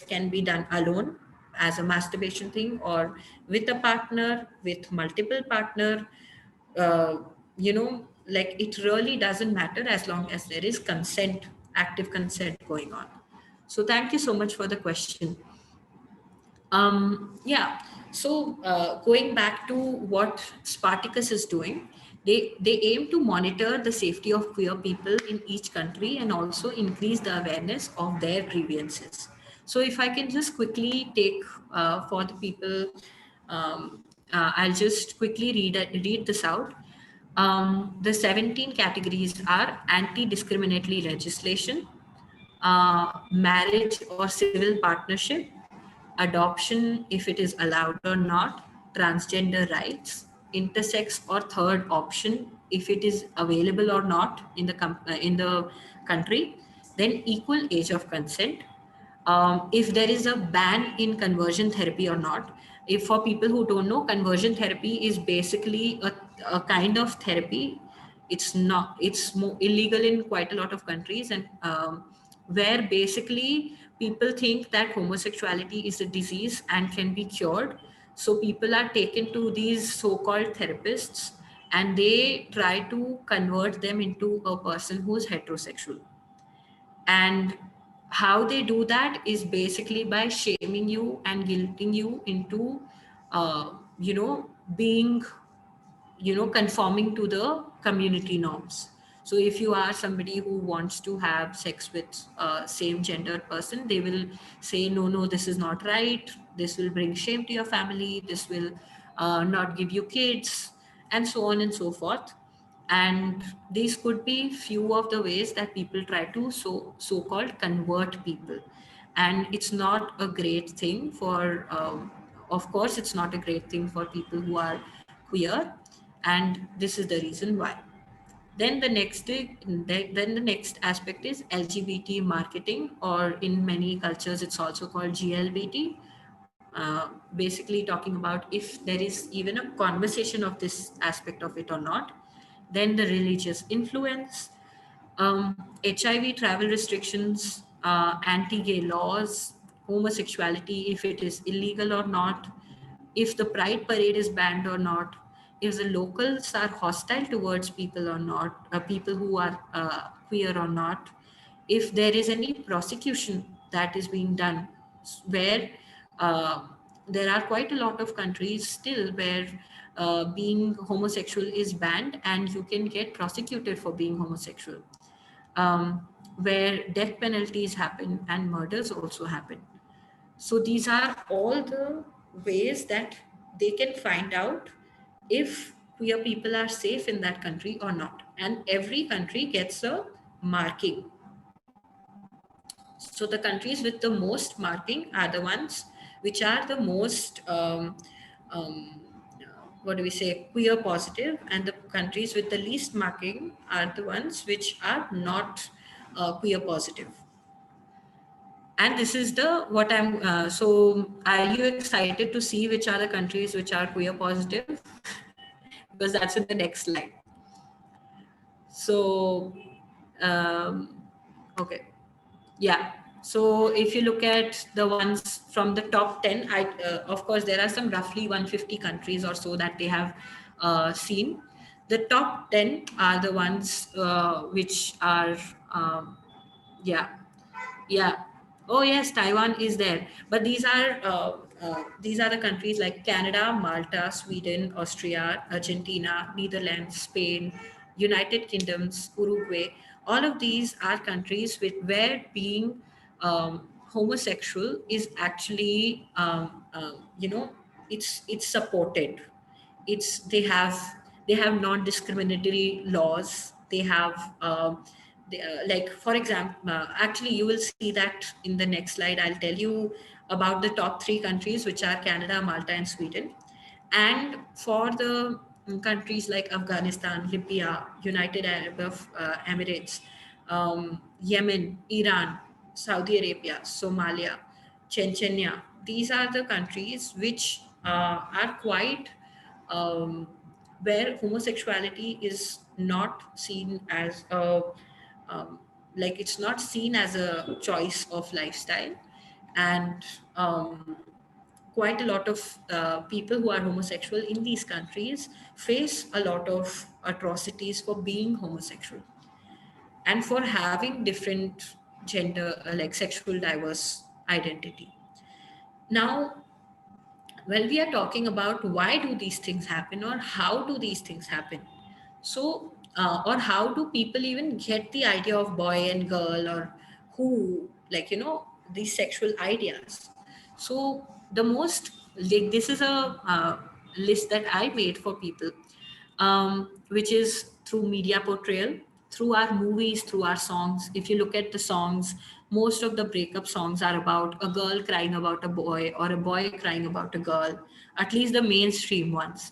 can be done alone as a masturbation thing, or with a partner, with multiple partner. uh, like it really doesn't matter as long as there is consent, active consent going on. So thank you so much for the question. Yeah. So going back to what Spartacus is doing, they aim to monitor the safety of queer people in each country and also increase the awareness of their grievances. So if I can just quickly take for the people, I'll just quickly read this out. The 17 categories are anti-discriminatory legislation, marriage or civil partnership, adoption if it is allowed or not, transgender rights, intersex or third option if it is available or not in the country, then equal age of consent, if there is a ban in conversion therapy or not. If for people who don't know, conversion therapy is basically a kind of therapy. It's more illegal in quite a lot of countries, and where basically people think that homosexuality is a disease and can be cured. So people are taken to these so-called therapists, and they try to convert them into a person who's heterosexual. And how they do that is basically by shaming you and guilting you into, being, conforming to the community norms. So if you are somebody who wants to have sex with same gender person, they will say, no, no, this is not right. This will bring shame to your family. This will not give you kids, and so on and so forth. And these could be few of the ways that people try to so-called convert people. And it's not a great thing for, of course it's not a great thing for people who are queer, and this is the reason why. Then the next aspect is LGBT marketing, or in many cultures it's also called GLBT. Basically talking about if there is even a conversation of this aspect of it or not. Then the religious influence, HIV travel restrictions, anti-gay laws, homosexuality, if it is illegal or not, if the Pride parade is banned or not, if the locals are hostile towards people or not, people who are queer or not, if there is any prosecution that is being done, where uh, there are quite a lot of countries still where being homosexual is banned and you can get prosecuted for being homosexual, where death penalties happen and murders also happen. So these are all the ways that they can find out if queer people are safe in that country or not. And every country gets a marking. So the countries with the most marking are the ones which are the most, um, what do we say, queer positive, and the countries with the least marking are the ones which are not queer positive. And this is the what I'm. So, are you excited to see which are the countries which are queer positive? Because that's in the next slide. So, um, okay. Yeah. So if you look at the ones from the top 10, of course, there are some roughly 150 countries or so that they have seen. The top 10 are the ones which are, um, yeah, yeah. Oh yes, Taiwan is there. But these are the countries like Canada, Malta, Sweden, Austria, Argentina, Netherlands, Spain, United Kingdoms, Uruguay. All of these are countries with where being homosexual is actually it's supported. It's they have non-discriminatory laws. They have like for example, actually you will see that in the next slide. I'll tell you about the top three countries, which are Canada, Malta, and Sweden. And for the countries like Afghanistan, Libya, United Arab Emirates, Yemen, Iran, Saudi Arabia, Somalia, Chechnya, these are the countries which are quite um, where homosexuality is not seen as a um, like it's not seen as a choice of lifestyle. And quite a lot of people who are homosexual in these countries face a lot of atrocities for being homosexual and for having different gender like sexual diverse identity. Now, when we are talking about why do these things happen or how do these things happen, so or how do people even get the idea of boy and girl, or who, like, these sexual ideas. So the most, like, this is a list that I made for people, which is through media portrayal, through our movies, through our songs. If you look at the songs, most of the breakup songs are about a girl crying about a boy or a boy crying about a girl, at least the mainstream ones.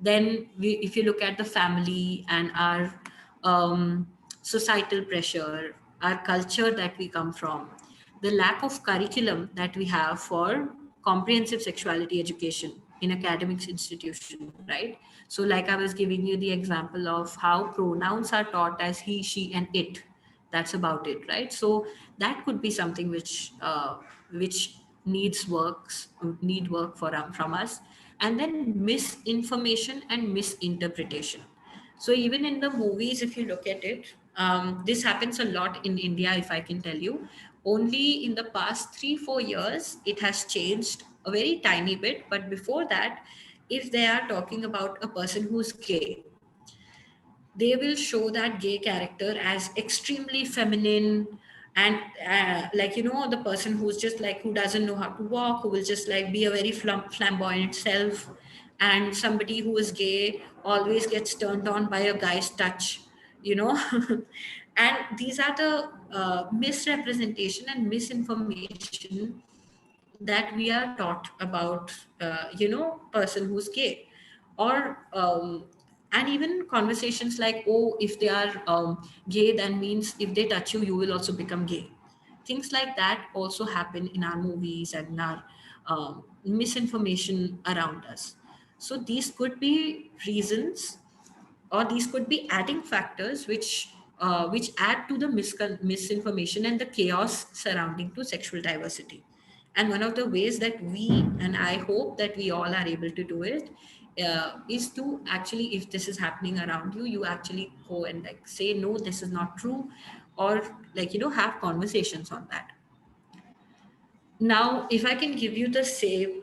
Then, if you look at the family and our societal pressure, our culture that we come from, the lack of curriculum that we have for comprehensive sexuality education in academic institution, right? So like I was giving you the example of how pronouns are taught as he, she, and it. That's about it, right? So that could be something which need work from us. And then misinformation and misinterpretation. So even in the movies, if you look at it, this happens a lot in India, if I can tell you. Only in the past 3 4 years, it has changed a very tiny bit. But before that, if they are talking about a person who's gay, they will show that gay character as extremely feminine, and the person who's just like, who doesn't know how to walk, who will just like be a very flamboyant self. And somebody who is gay always gets turned on by a guy's touch, you know. And these are the misrepresentation and misinformation that we are taught about, person who's gay. Or and even conversations like, oh, if they are gay, then means if they touch you, you will also become gay. Things like that also happen in our movies and in our misinformation around us. So these could be reasons, or these could be adding factors which add to the misinformation and the chaos surrounding to sexual diversity. And one of the ways that we, and I hope that we all are able to do it, is to actually, if this is happening around you, you actually go and like say, no, this is not true, or like, have conversations on that. Now, if I can give you the same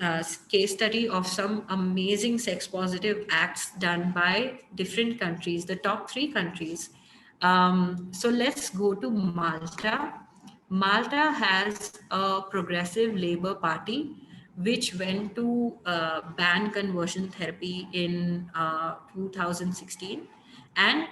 case study of some amazing sex positive acts done by different countries, the top three countries. So let's go to Malta. Malta has a progressive Labour Party which went to ban conversion therapy in 2016. And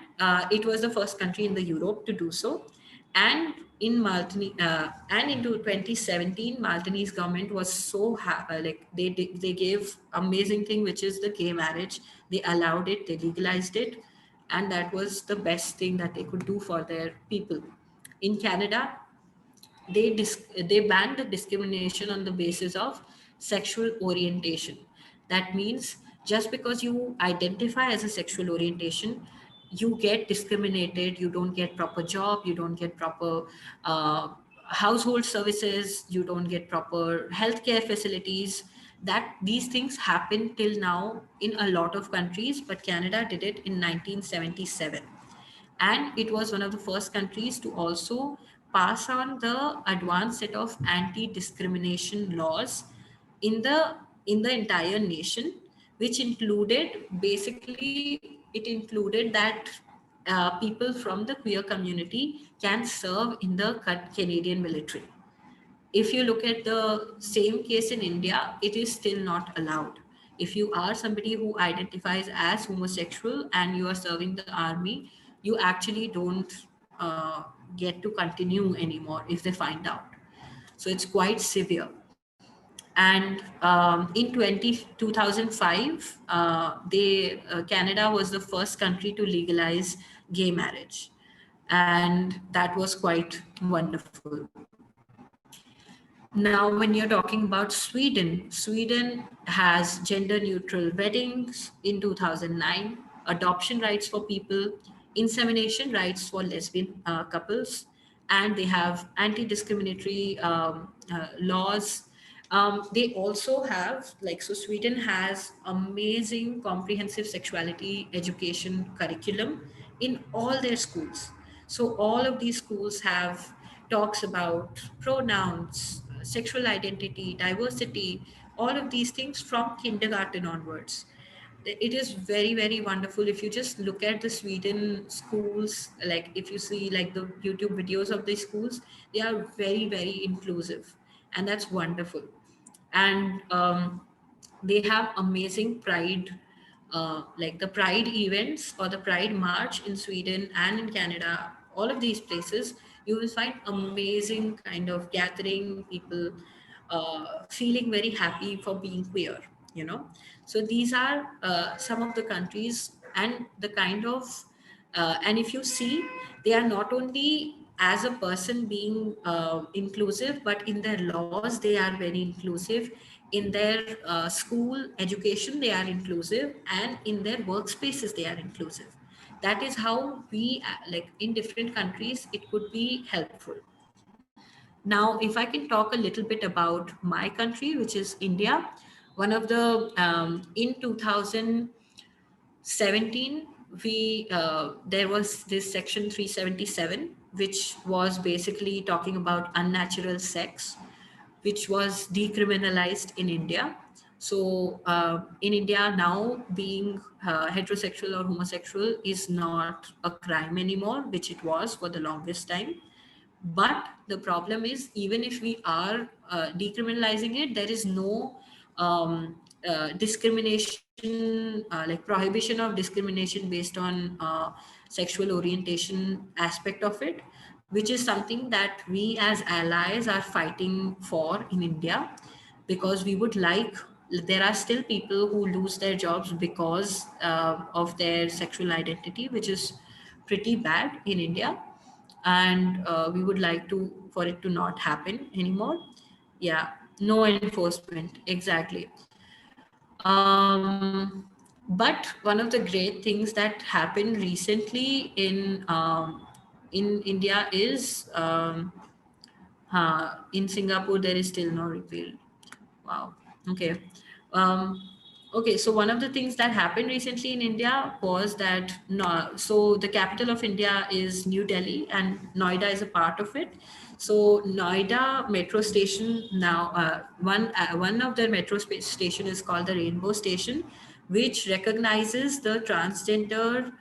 it was the first country in the Europe to do so. And in and into 2017, Maltese government was so like they gave amazing thing, which is the gay marriage. They allowed it, they legalized it, and that was the best thing that they could do for their people. In Canada, they banned the discrimination on the basis of sexual orientation. That means just because you identify as a sexual orientation, you get discriminated, you don't get proper job, you don't get proper household services, you don't get proper healthcare facilities. That these things happen till now in a lot of countries, but Canada did it in 1977. And it was one of the first countries to also pass on the advanced set of anti-discrimination laws in the entire nation, which included, basically it included that people from the queer community can serve in the Canadian military. If you look at the same case in India, it is still not allowed. If you are somebody who identifies as homosexual and you are serving the army, you actually don't get to continue anymore if they find out. So it's quite severe. And in 2005, Canada was the first country to legalize gay marriage. And that was quite wonderful. Now, when you're talking about Sweden, Sweden has gender neutral weddings in 2009, adoption rights for people, insemination rights for lesbian couples, and they have anti discriminatory laws. They also have, like, so Sweden has amazing comprehensive sexuality education curriculum in all their schools. So, all of these schools have talks about pronouns, sexual identity, diversity, all of these things from kindergarten onwards. It is very, very wonderful. If you just look at the Sweden schools, like if you see like the YouTube videos of the schools, they are very, very inclusive, and that's wonderful. And they have amazing pride, like the pride events or the pride march in Sweden and in Canada, all of these places, you will find amazing kind of gathering people, feeling very happy for being queer, you know. So these are some of the countries, and the kind of and if you see, they are not only as a person being inclusive, but in their laws they are very inclusive, in their school education they are inclusive, and in their workspaces they are inclusive. That is how we like in different countries it could be helpful. Now, if I can talk a little bit about my country, which is India, one of the in 2017, we there was this section 377, which was basically talking about unnatural sex, which was decriminalized in India. So in India now, being heterosexual or homosexual is not a crime anymore, which it was for the longest time. But the problem is, even if we are decriminalizing it, there is no discrimination, like prohibition of discrimination based on sexual orientation aspect of it, which is something that we as allies are fighting for in India, because we would like, there are still people who lose their jobs because of their sexual identity, which is pretty bad in India. And we would like to for it to not happen anymore. Yeah, no enforcement, exactly. But one of the great things that happened recently in India is in Singapore there is still no repeal. Wow. Okay. Um, okay. So one of the things that happened recently in India was that no, so the capital of India is New Delhi, and Noida is a part of it. So Noida metro station now, one of their station is called the Rainbow Station, which recognizes the transgender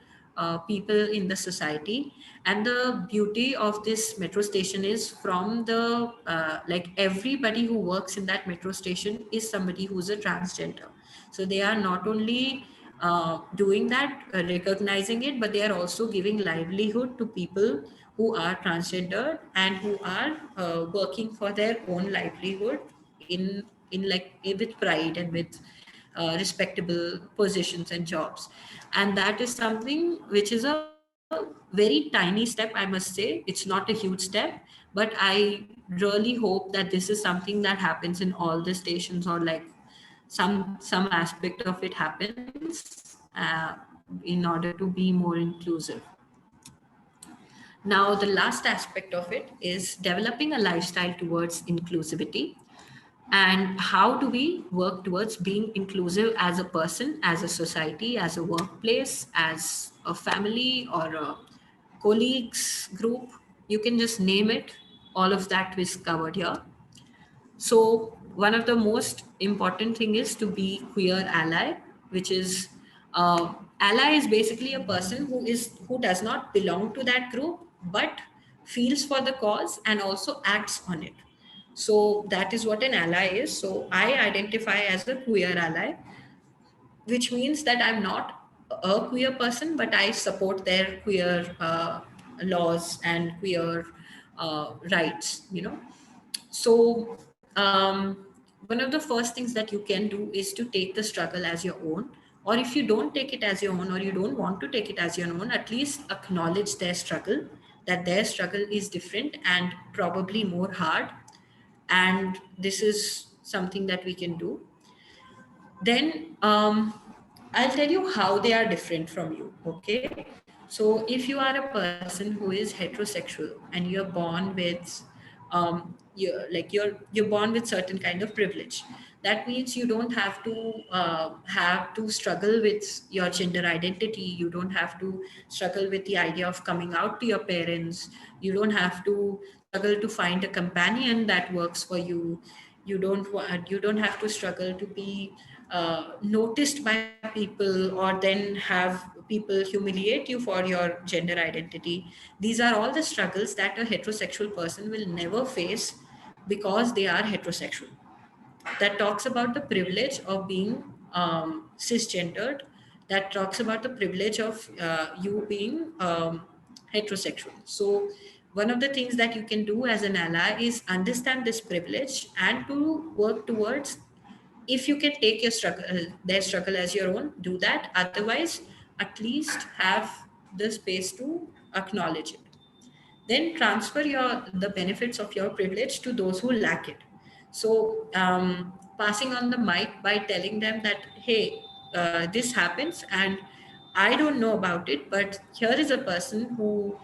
people in the society. And the beauty of this metro station is, from the like everybody who works in that metro station is somebody who's a transgender. So they are not only doing that, recognizing it, but they are also giving livelihood to people who are transgender and who are working for their own livelihood in like with pride and with respectable positions and jobs. And that is something which is a very tiny step, I must say. It's not a huge step, but I really hope that this is something that happens in all the stations, or like some aspect of it happens in order to be more inclusive. Now, the last aspect of it is developing a lifestyle towards inclusivity. And how do we work towards being inclusive as a person, as a society, as a workplace, as a family or a colleagues group? You can just name it. All of that is covered here. So one of the most important thing is to be queer ally, which is ally is basically a person who does not belong to that group but feels for the cause and also acts on it. So that is what an ally is. So I identify as a queer ally, which means that I'm not a queer person, but I support their queer laws and queer rights, you know. So, one of the first things that you can do is to take the struggle as your own. Or if you don't take it as your own, or you don't want to take it as your own, at least acknowledge their struggle, that their struggle is different and probably more hard. And this is something that we can do. Then I'll tell you how they are different from you. Okay. So if you are a person who is heterosexual and you're born with you're born with certain kind of privilege, that means you don't have to struggle with your gender identity. You don't have to struggle with the idea of coming out to your parents. You don't have to struggle to find a companion that works for you. You don't have to struggle to be noticed by people or then have people humiliate you for your gender identity. These are all the struggles that a heterosexual person will never face because they are heterosexual. That talks about the privilege of being cisgendered, that talks about the privilege of you being heterosexual. So one of the things that you can do as an ally is understand this privilege and to work towards, if you can take your struggle their struggle as your own, do that. Otherwise, at least have the space to acknowledge it. Then transfer your the benefits of your privilege to those who lack it. So passing on the mic by telling them that, hey, this happens and I don't know about it, but here is a person who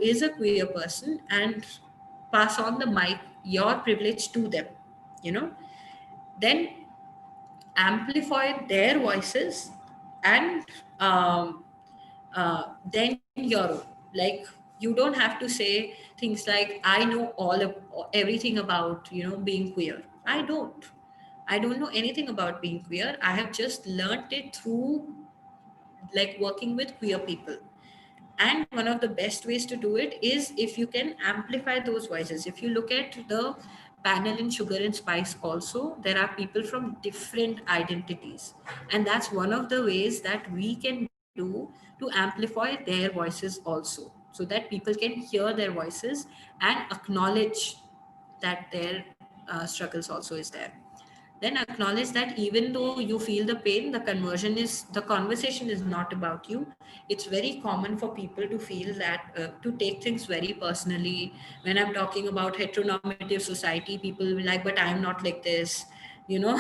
is a queer person, and pass on the mic your privilege to them, you know. Then amplify their voices, and then your own. Like, you don't have to say things like, I know all of everything about, you know, being queer. I don't know anything about being queer. I have just learned it through like working with queer people. And one of the best ways to do it is if you can amplify those voices. If you look at the panel in Sugar and Spice, also, there are people from different identities. And that's one of the ways that we can do to amplify their voices also, so that people can hear their voices and acknowledge that their struggles also is there. Then acknowledge that even though you feel the pain, the conversation is not about you. It's very common for people to feel that to take things very personally. When I'm talking about heteronormative society, people will be like, but I'm not like this, you know.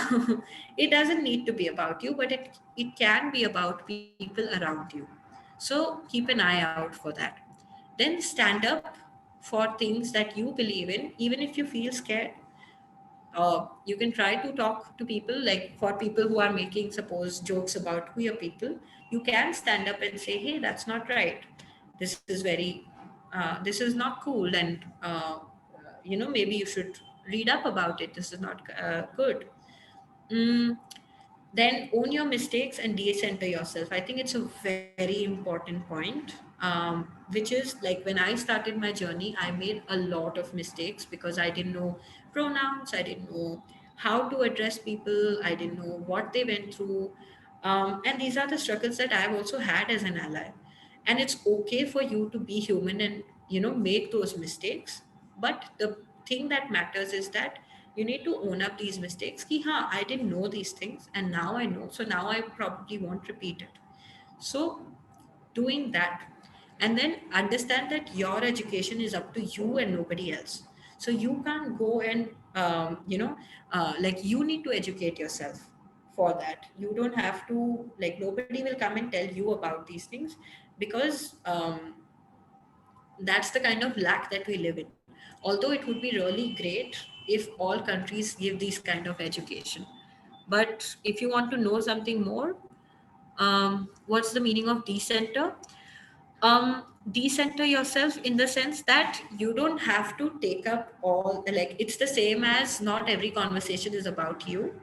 It doesn't need to be about you, but it can be about people around you. So keep an eye out for that. Then stand up for things that you believe in, even if you feel scared. You can try to talk to people, like for people who are making, suppose, jokes about queer people. You can stand up and say, hey, that's not right. This is not cool. And maybe you should read up about it. This is not good. Mm, then own your mistakes and de-center yourself. I think it's a very important point, which is like, when I started my journey, I made a lot of mistakes because I didn't know pronouns, I didn't know how to address people, I didn't know what they went through. And these are the struggles that I've also had as an ally. And it's okay for you to be human and, make those mistakes. But the thing that matters is that you need to own up these mistakes. Ki, ha, I didn't know these things and now I know. So now I probably won't repeat it. So doing that, and then understand that your education is up to you and nobody else. So you can't go and like, you need to educate yourself for that. You don't have to, like, nobody will come and tell you about these things, because that's the kind of lack that we live in. Although it would be really great if all countries give these kind of education. But if you want to know something more, what's the meaning of decenter? Decenter yourself in the sense that you don't have to take up all, like it's the same as not every conversation is about you.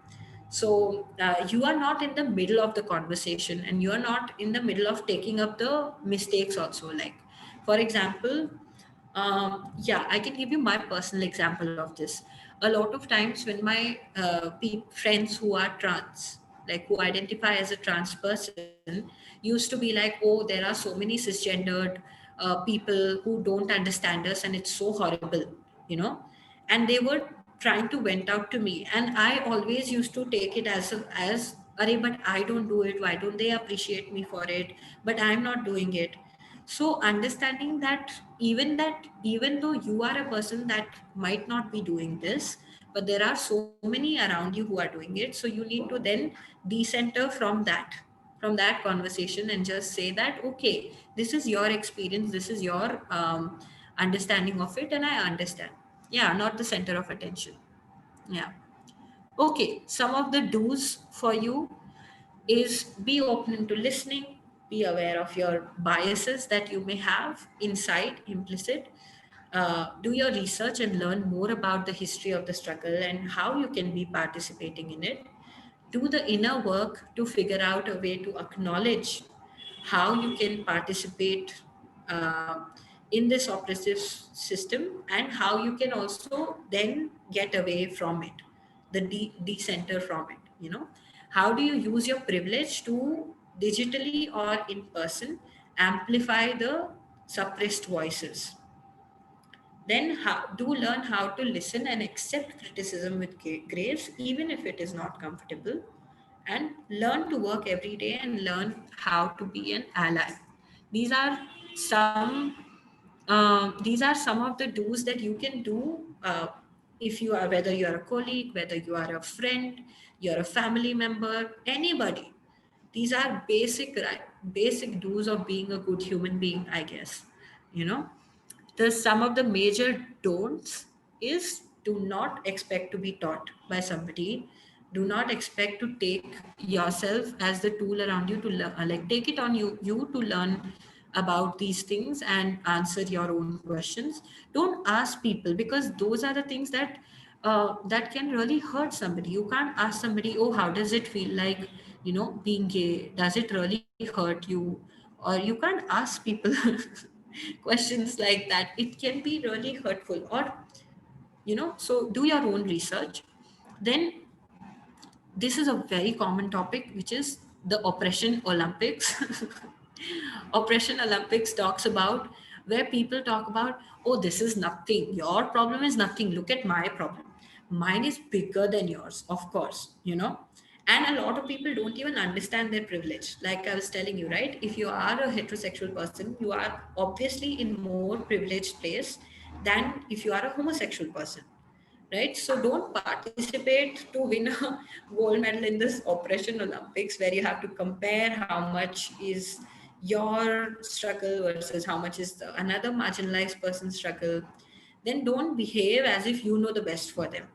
So you are not in the middle of the conversation, and you are not in the middle of taking up the mistakes also. Like, for example, yeah, I can give you my personal example of this. A lot of times when my friends who are trans, like who identify as a trans person, used to be like, oh, there are so many cisgendered people who don't understand us, and it's so horrible, you know. And they were trying to vent out to me, and I always used to take it as Arey, but I don't do it, why don't they appreciate me for it, but I'm not doing it. So understanding that even though you are a person that might not be doing this, but there are so many around you who are doing it, so you need to then decenter from that conversation and just say that, okay, this is your experience, this is your understanding of it, and I understand. Yeah, not the center of attention. Yeah. Okay, some of the do's for you is be open to listening, be aware of your biases that you may have inside, implicit. Do your research and learn more about the history of the struggle and how you can be participating in it. Do the inner work to figure out a way to acknowledge how you can participate in this oppressive system, and how you can also then get away from it, the decenter from it, you know. How do you use your privilege to digitally or in person amplify the suppressed voices? Then do learn how to listen and accept criticism with grace, even if it is not comfortable, and learn to work every day and learn how to be an ally. These are some of the do's that you can do, if you are, whether you are a colleague, whether you are a friend, you're a family member, anybody. These are basic do's of being a good human being, I guess. You know, the some of the major don'ts is, do not expect to be taught by somebody. Do not expect to take yourself as the tool around you to learn, like take it on you to learn about these things and answer your own questions. Don't ask people, because those are the things that can really hurt somebody. You can't ask somebody, oh, how does it feel like, being gay? Does it really hurt you? Or you can't ask people questions like that. It can be really hurtful. Or, so do your own research. Then this is a very common topic, which is the Oppression Olympics. Oppression Olympics talks about, where people talk about, oh, this is nothing. Your problem is nothing. Look at my problem. Mine is bigger than yours, of course, And a lot of people don't even understand their privilege. Like I was telling you, right? If you are a heterosexual person, you are obviously in more privileged place than if you are a homosexual person, right? So don't participate to win a gold medal in this Oppression Olympics, where you have to compare how much is your struggle versus how much is another marginalized person's struggle. Then don't behave as if you know the best for them.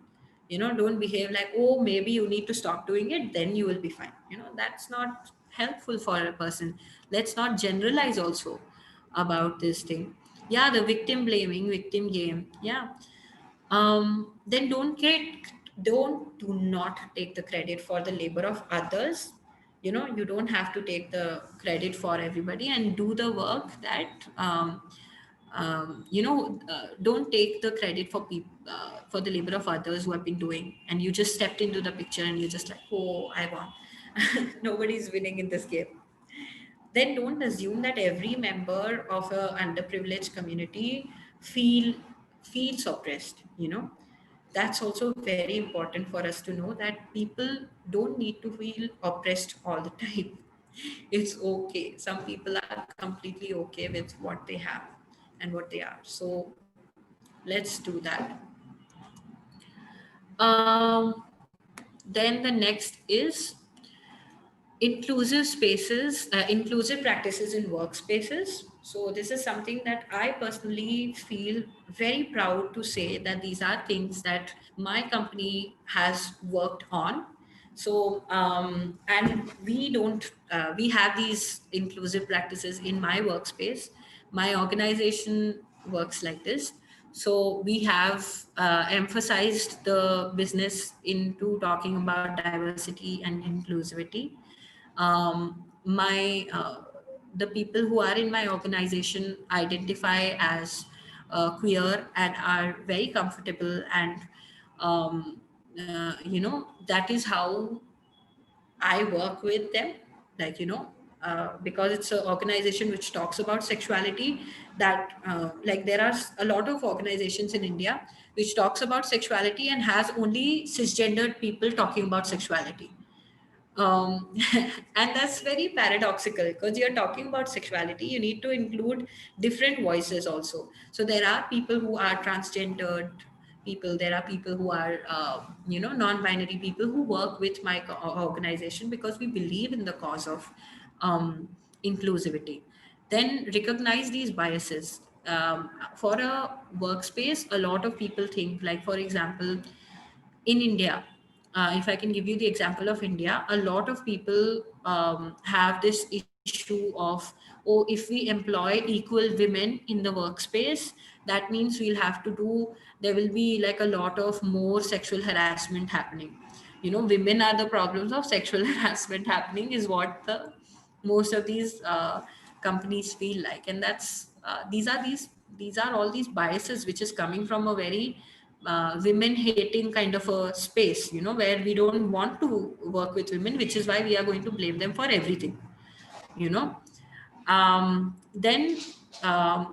Don't behave like, oh, maybe you need to stop doing it, then you will be fine. That's not helpful for a person. Let's not generalize also about this thing. Yeah, the victim blaming, victim game. Yeah. Then do not take the credit for the labor of others. You don't have to take the credit for everybody, and do the work that don't take the credit for people, for the labor of others who have been doing, and you just stepped into the picture and you're just like, oh, I won. Nobody's winning in this game. Then don't assume that every member of a underprivileged community feels oppressed. That's also very important for us to know, that people don't need to feel oppressed all the time. It's okay. Some people are completely okay with what they have and what they are. So let's do that. Then the next is inclusive practices in workspaces. So this is something that I personally feel very proud to say, that these are things that my company has worked on. So and we don't we have these inclusive practices in my workspace. My organization works like this. So we have emphasized the business into talking about diversity and inclusivity. My The people who are in my organization identify as queer and are very comfortable, and that is how I work with them. Like, because it's an organization which talks about sexuality, that like there are a lot of organizations in India which talks about sexuality and has only cisgendered people talking about sexuality. And that's very paradoxical, because you're talking about sexuality, you need to include different voices also. So there are people who are transgendered people, there are people who are non-binary people who work with my organization, because we believe in the cause of um, inclusivity. Then recognize these biases. For a workspace, a lot of people think, like, for example, in India, if I can give you the example of India, a lot of people have this issue of, oh, if we employ equal women in the workspace, that means we'll have to do, there will be like a lot of more sexual harassment happening. Women are the problems of sexual harassment happening, is what the most of these companies feel like. And that's these are all these biases which is coming from a very women hating kind of a space, where we don't want to work with women, which is why we are going to blame them for everything. you know then uh,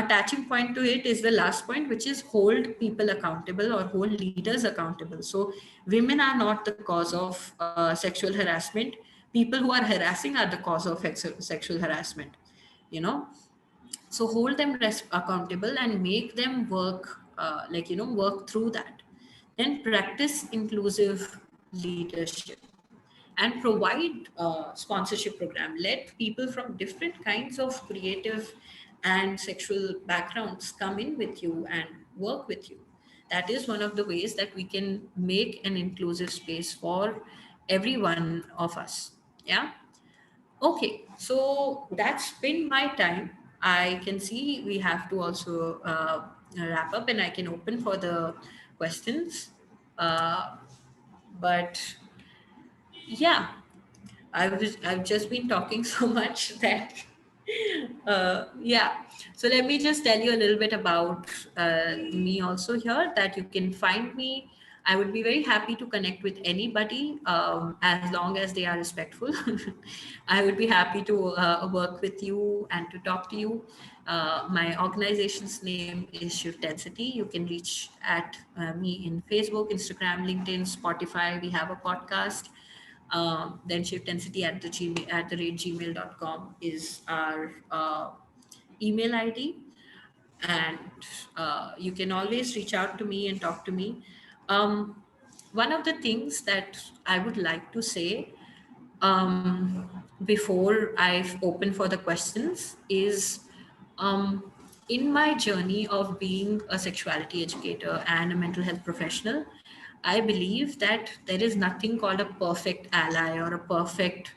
attaching point to it is the last point, which is hold people accountable or hold leaders accountable. So women are not the cause of sexual harassment. People who are harassing are the cause of sexual harassment. you know so hold them accountable and make them work, work through that. Then practice inclusive leadership and provide sponsorship program. Let people from different kinds of creative and sexual backgrounds come in with you and work with you. That is one of the ways that we can make an inclusive space for every one of us. Yeah. Okay, so that's been my time. I can see we have to also wrap up, and I can open for the questions. Uh, but yeah, I've just been talking so much that yeah. So let me just tell you a little bit about me also here, that you can find me. I would be very happy to connect with anybody, as long as they are respectful. I would be happy to work with you and to talk to you. My organization's name is Shift Density. You can reach at me in Facebook, Instagram, LinkedIn, Spotify. We have a podcast. Then shiftdensity at the rate gmail.com is our email ID. And you can always reach out to me and talk to me. Um, One of the things that I would like to say, before I open for the questions, is um, in my journey of being a sexuality educator and a mental health professional, I believe that there is nothing called a perfect ally or a perfect,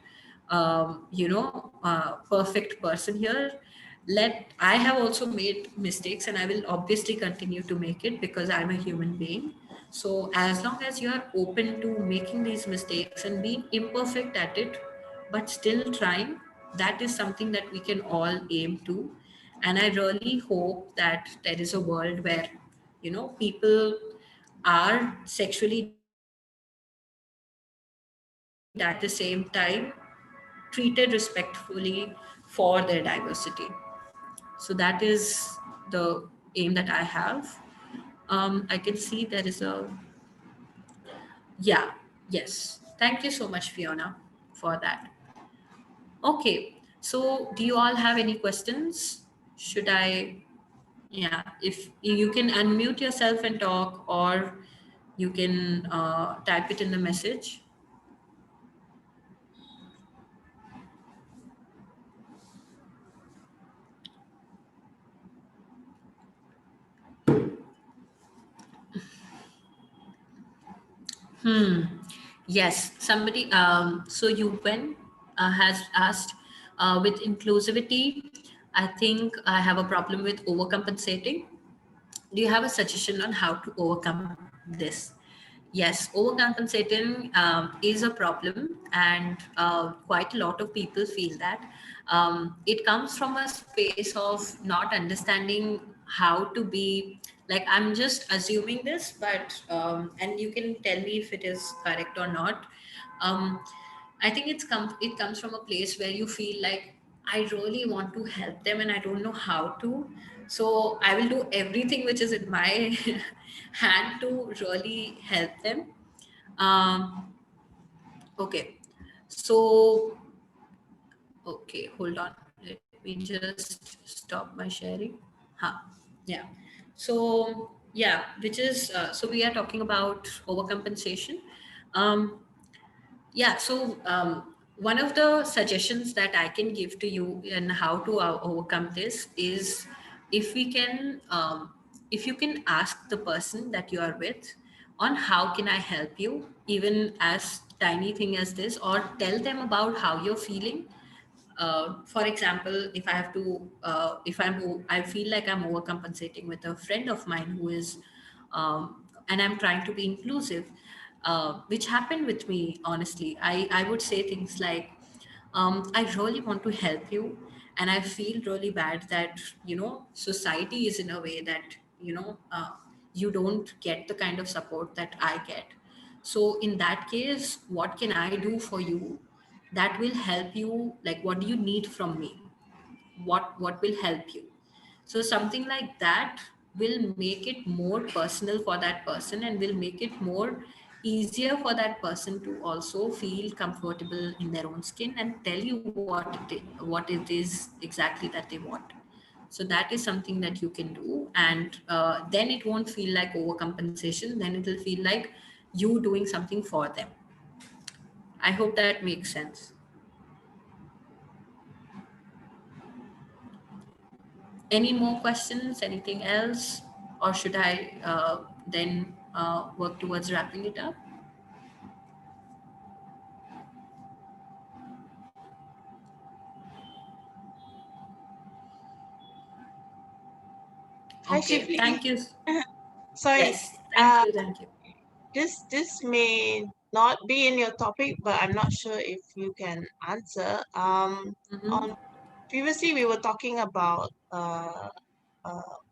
perfect person here. I have also made mistakes, and I will obviously continue to make it, because I'm a human being. So as long as you are open to making these mistakes and being imperfect at it, but still trying, that is something that we can all aim to. And I really hope that there is a world where, people are sexually diverse and at the same time treated respectfully for their diversity. So that is the aim that I have. I can see there is a, yeah, yes. Thank you so much, Fiona, for that. Okay, so do you all have any questions? Should I, yeah, if you can unmute yourself and talk, or you can type it in the message. Hmm. Yes, somebody. So Yupen has asked, with inclusivity, I think I have a problem with overcompensating. Do you have a suggestion on how to overcome this? Yes, overcompensating is a problem, and quite a lot of people feel that. It comes from a space of not understanding how to be, like, I'm just assuming this, but and you can tell me if it is correct or not. Um, I think it comes from a place where you feel like, I really want to help them and I don't know how to. So I will do everything which is in my hand to really help them. Um, okay. So, okay, hold on. Let me just stop my sharing. Huh. Yeah. So, yeah, which is, so we are talking about overcompensation. Um, Yeah, so one of the suggestions that I can give to you in how to overcome this is, if we can, if you can ask the person that you are with on how can I help you, even as tiny thing as this, or tell them about how you're feeling. For example, if I have to, I feel like I'm overcompensating with a friend of mine who is, and I'm trying to be inclusive, which happened with me, honestly. I would say things like, I really want to help you, and I feel really bad that, society is in a way that, you don't get the kind of support that I get. So in that case, what can I do for you that will help you? Like, what do you need from me? What will help you? So something like that will make it more personal for that person, and will make it more easier for that person to also feel comfortable in their own skin and tell you what it is exactly that they want. So that is something that you can do, and then it won't feel like overcompensation. Then it will feel like you doing something for them. I hope that makes sense. Any more questions? Anything else? Or should I then work towards wrapping it up? Hi, Okay, Shivli. thank you. Sorry, Yes, thank you, thank you. this may not be in your topic, but I'm not sure if you can answer. Mm-hmm. On previously we were talking about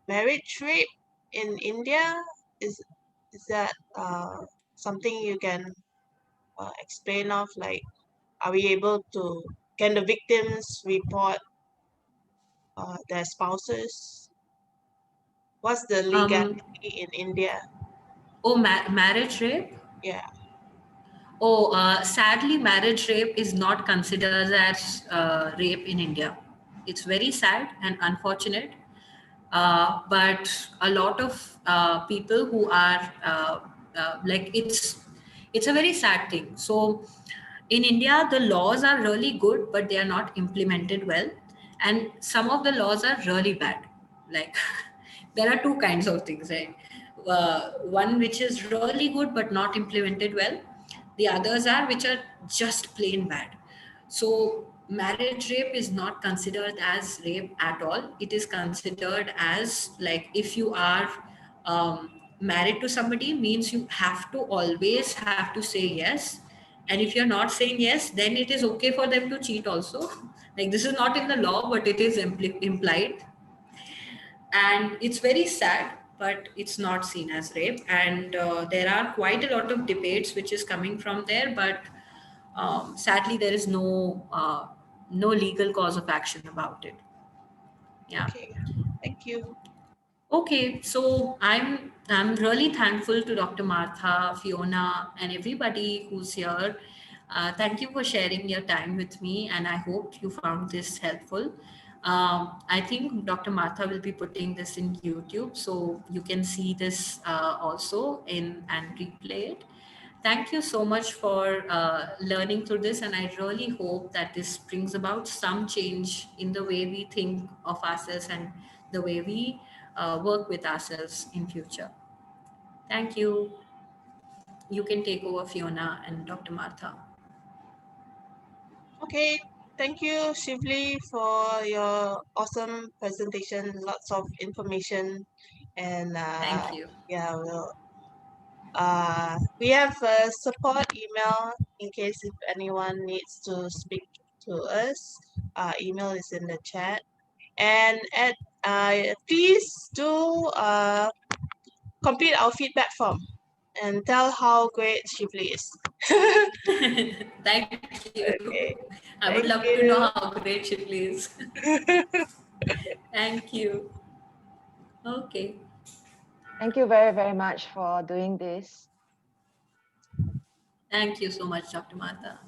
marriage rape in India. Is that something you can explain of? Like, are we able to? Can the victims report their spouses? What's the Um, legality in India? oh, marriage rape? Yeah. Oh, sadly, marriage rape is not considered as rape in India. It's very sad and unfortunate. But a lot of people who are like, it's a very sad thing. So in India, the laws are really good, but they are not implemented well, and some of the laws are really bad. Like, there are two kinds of things, right? One which is really good but not implemented well. The others are which are just plain bad. So marriage rape is not considered as rape at all. It is considered as, like, if you are married to somebody, means you have to always have to say yes. And if you're not saying yes, then it is okay for them to cheat also. Like, this is not in the law, but it is implied, and it's very sad, but it's not seen as rape. And there are quite a lot of debates which is coming from there, but sadly there is no legal cause of action about it. Yeah. Okay. Thank you. Okay, so I'm really thankful to Dr. Martha, Fiona, and everybody who's here. Thank you for sharing your time with me, and I hope you found this helpful. I think Dr. Martha will be putting this in YouTube, so you can see this also in and replay it. Thank you so much for learning through this, and I really hope that this brings about some change in the way we think of ourselves and the way we work with ourselves in future. Thank you. you can take over, Fiona and Dr. Martha. Okay, thank you, Shivli, for your awesome presentation. Lots of information, and Thank you. yeah, we have a support email in case if anyone needs to speak to us. Email is in the chat, and please do complete our feedback form and tell how great Shivli is. Thank you. Okay, I would thank love to know you. how great Shivli is. Thank you. Okay. Thank you very, very much for doing this. Thank you so much, Dr. Martha.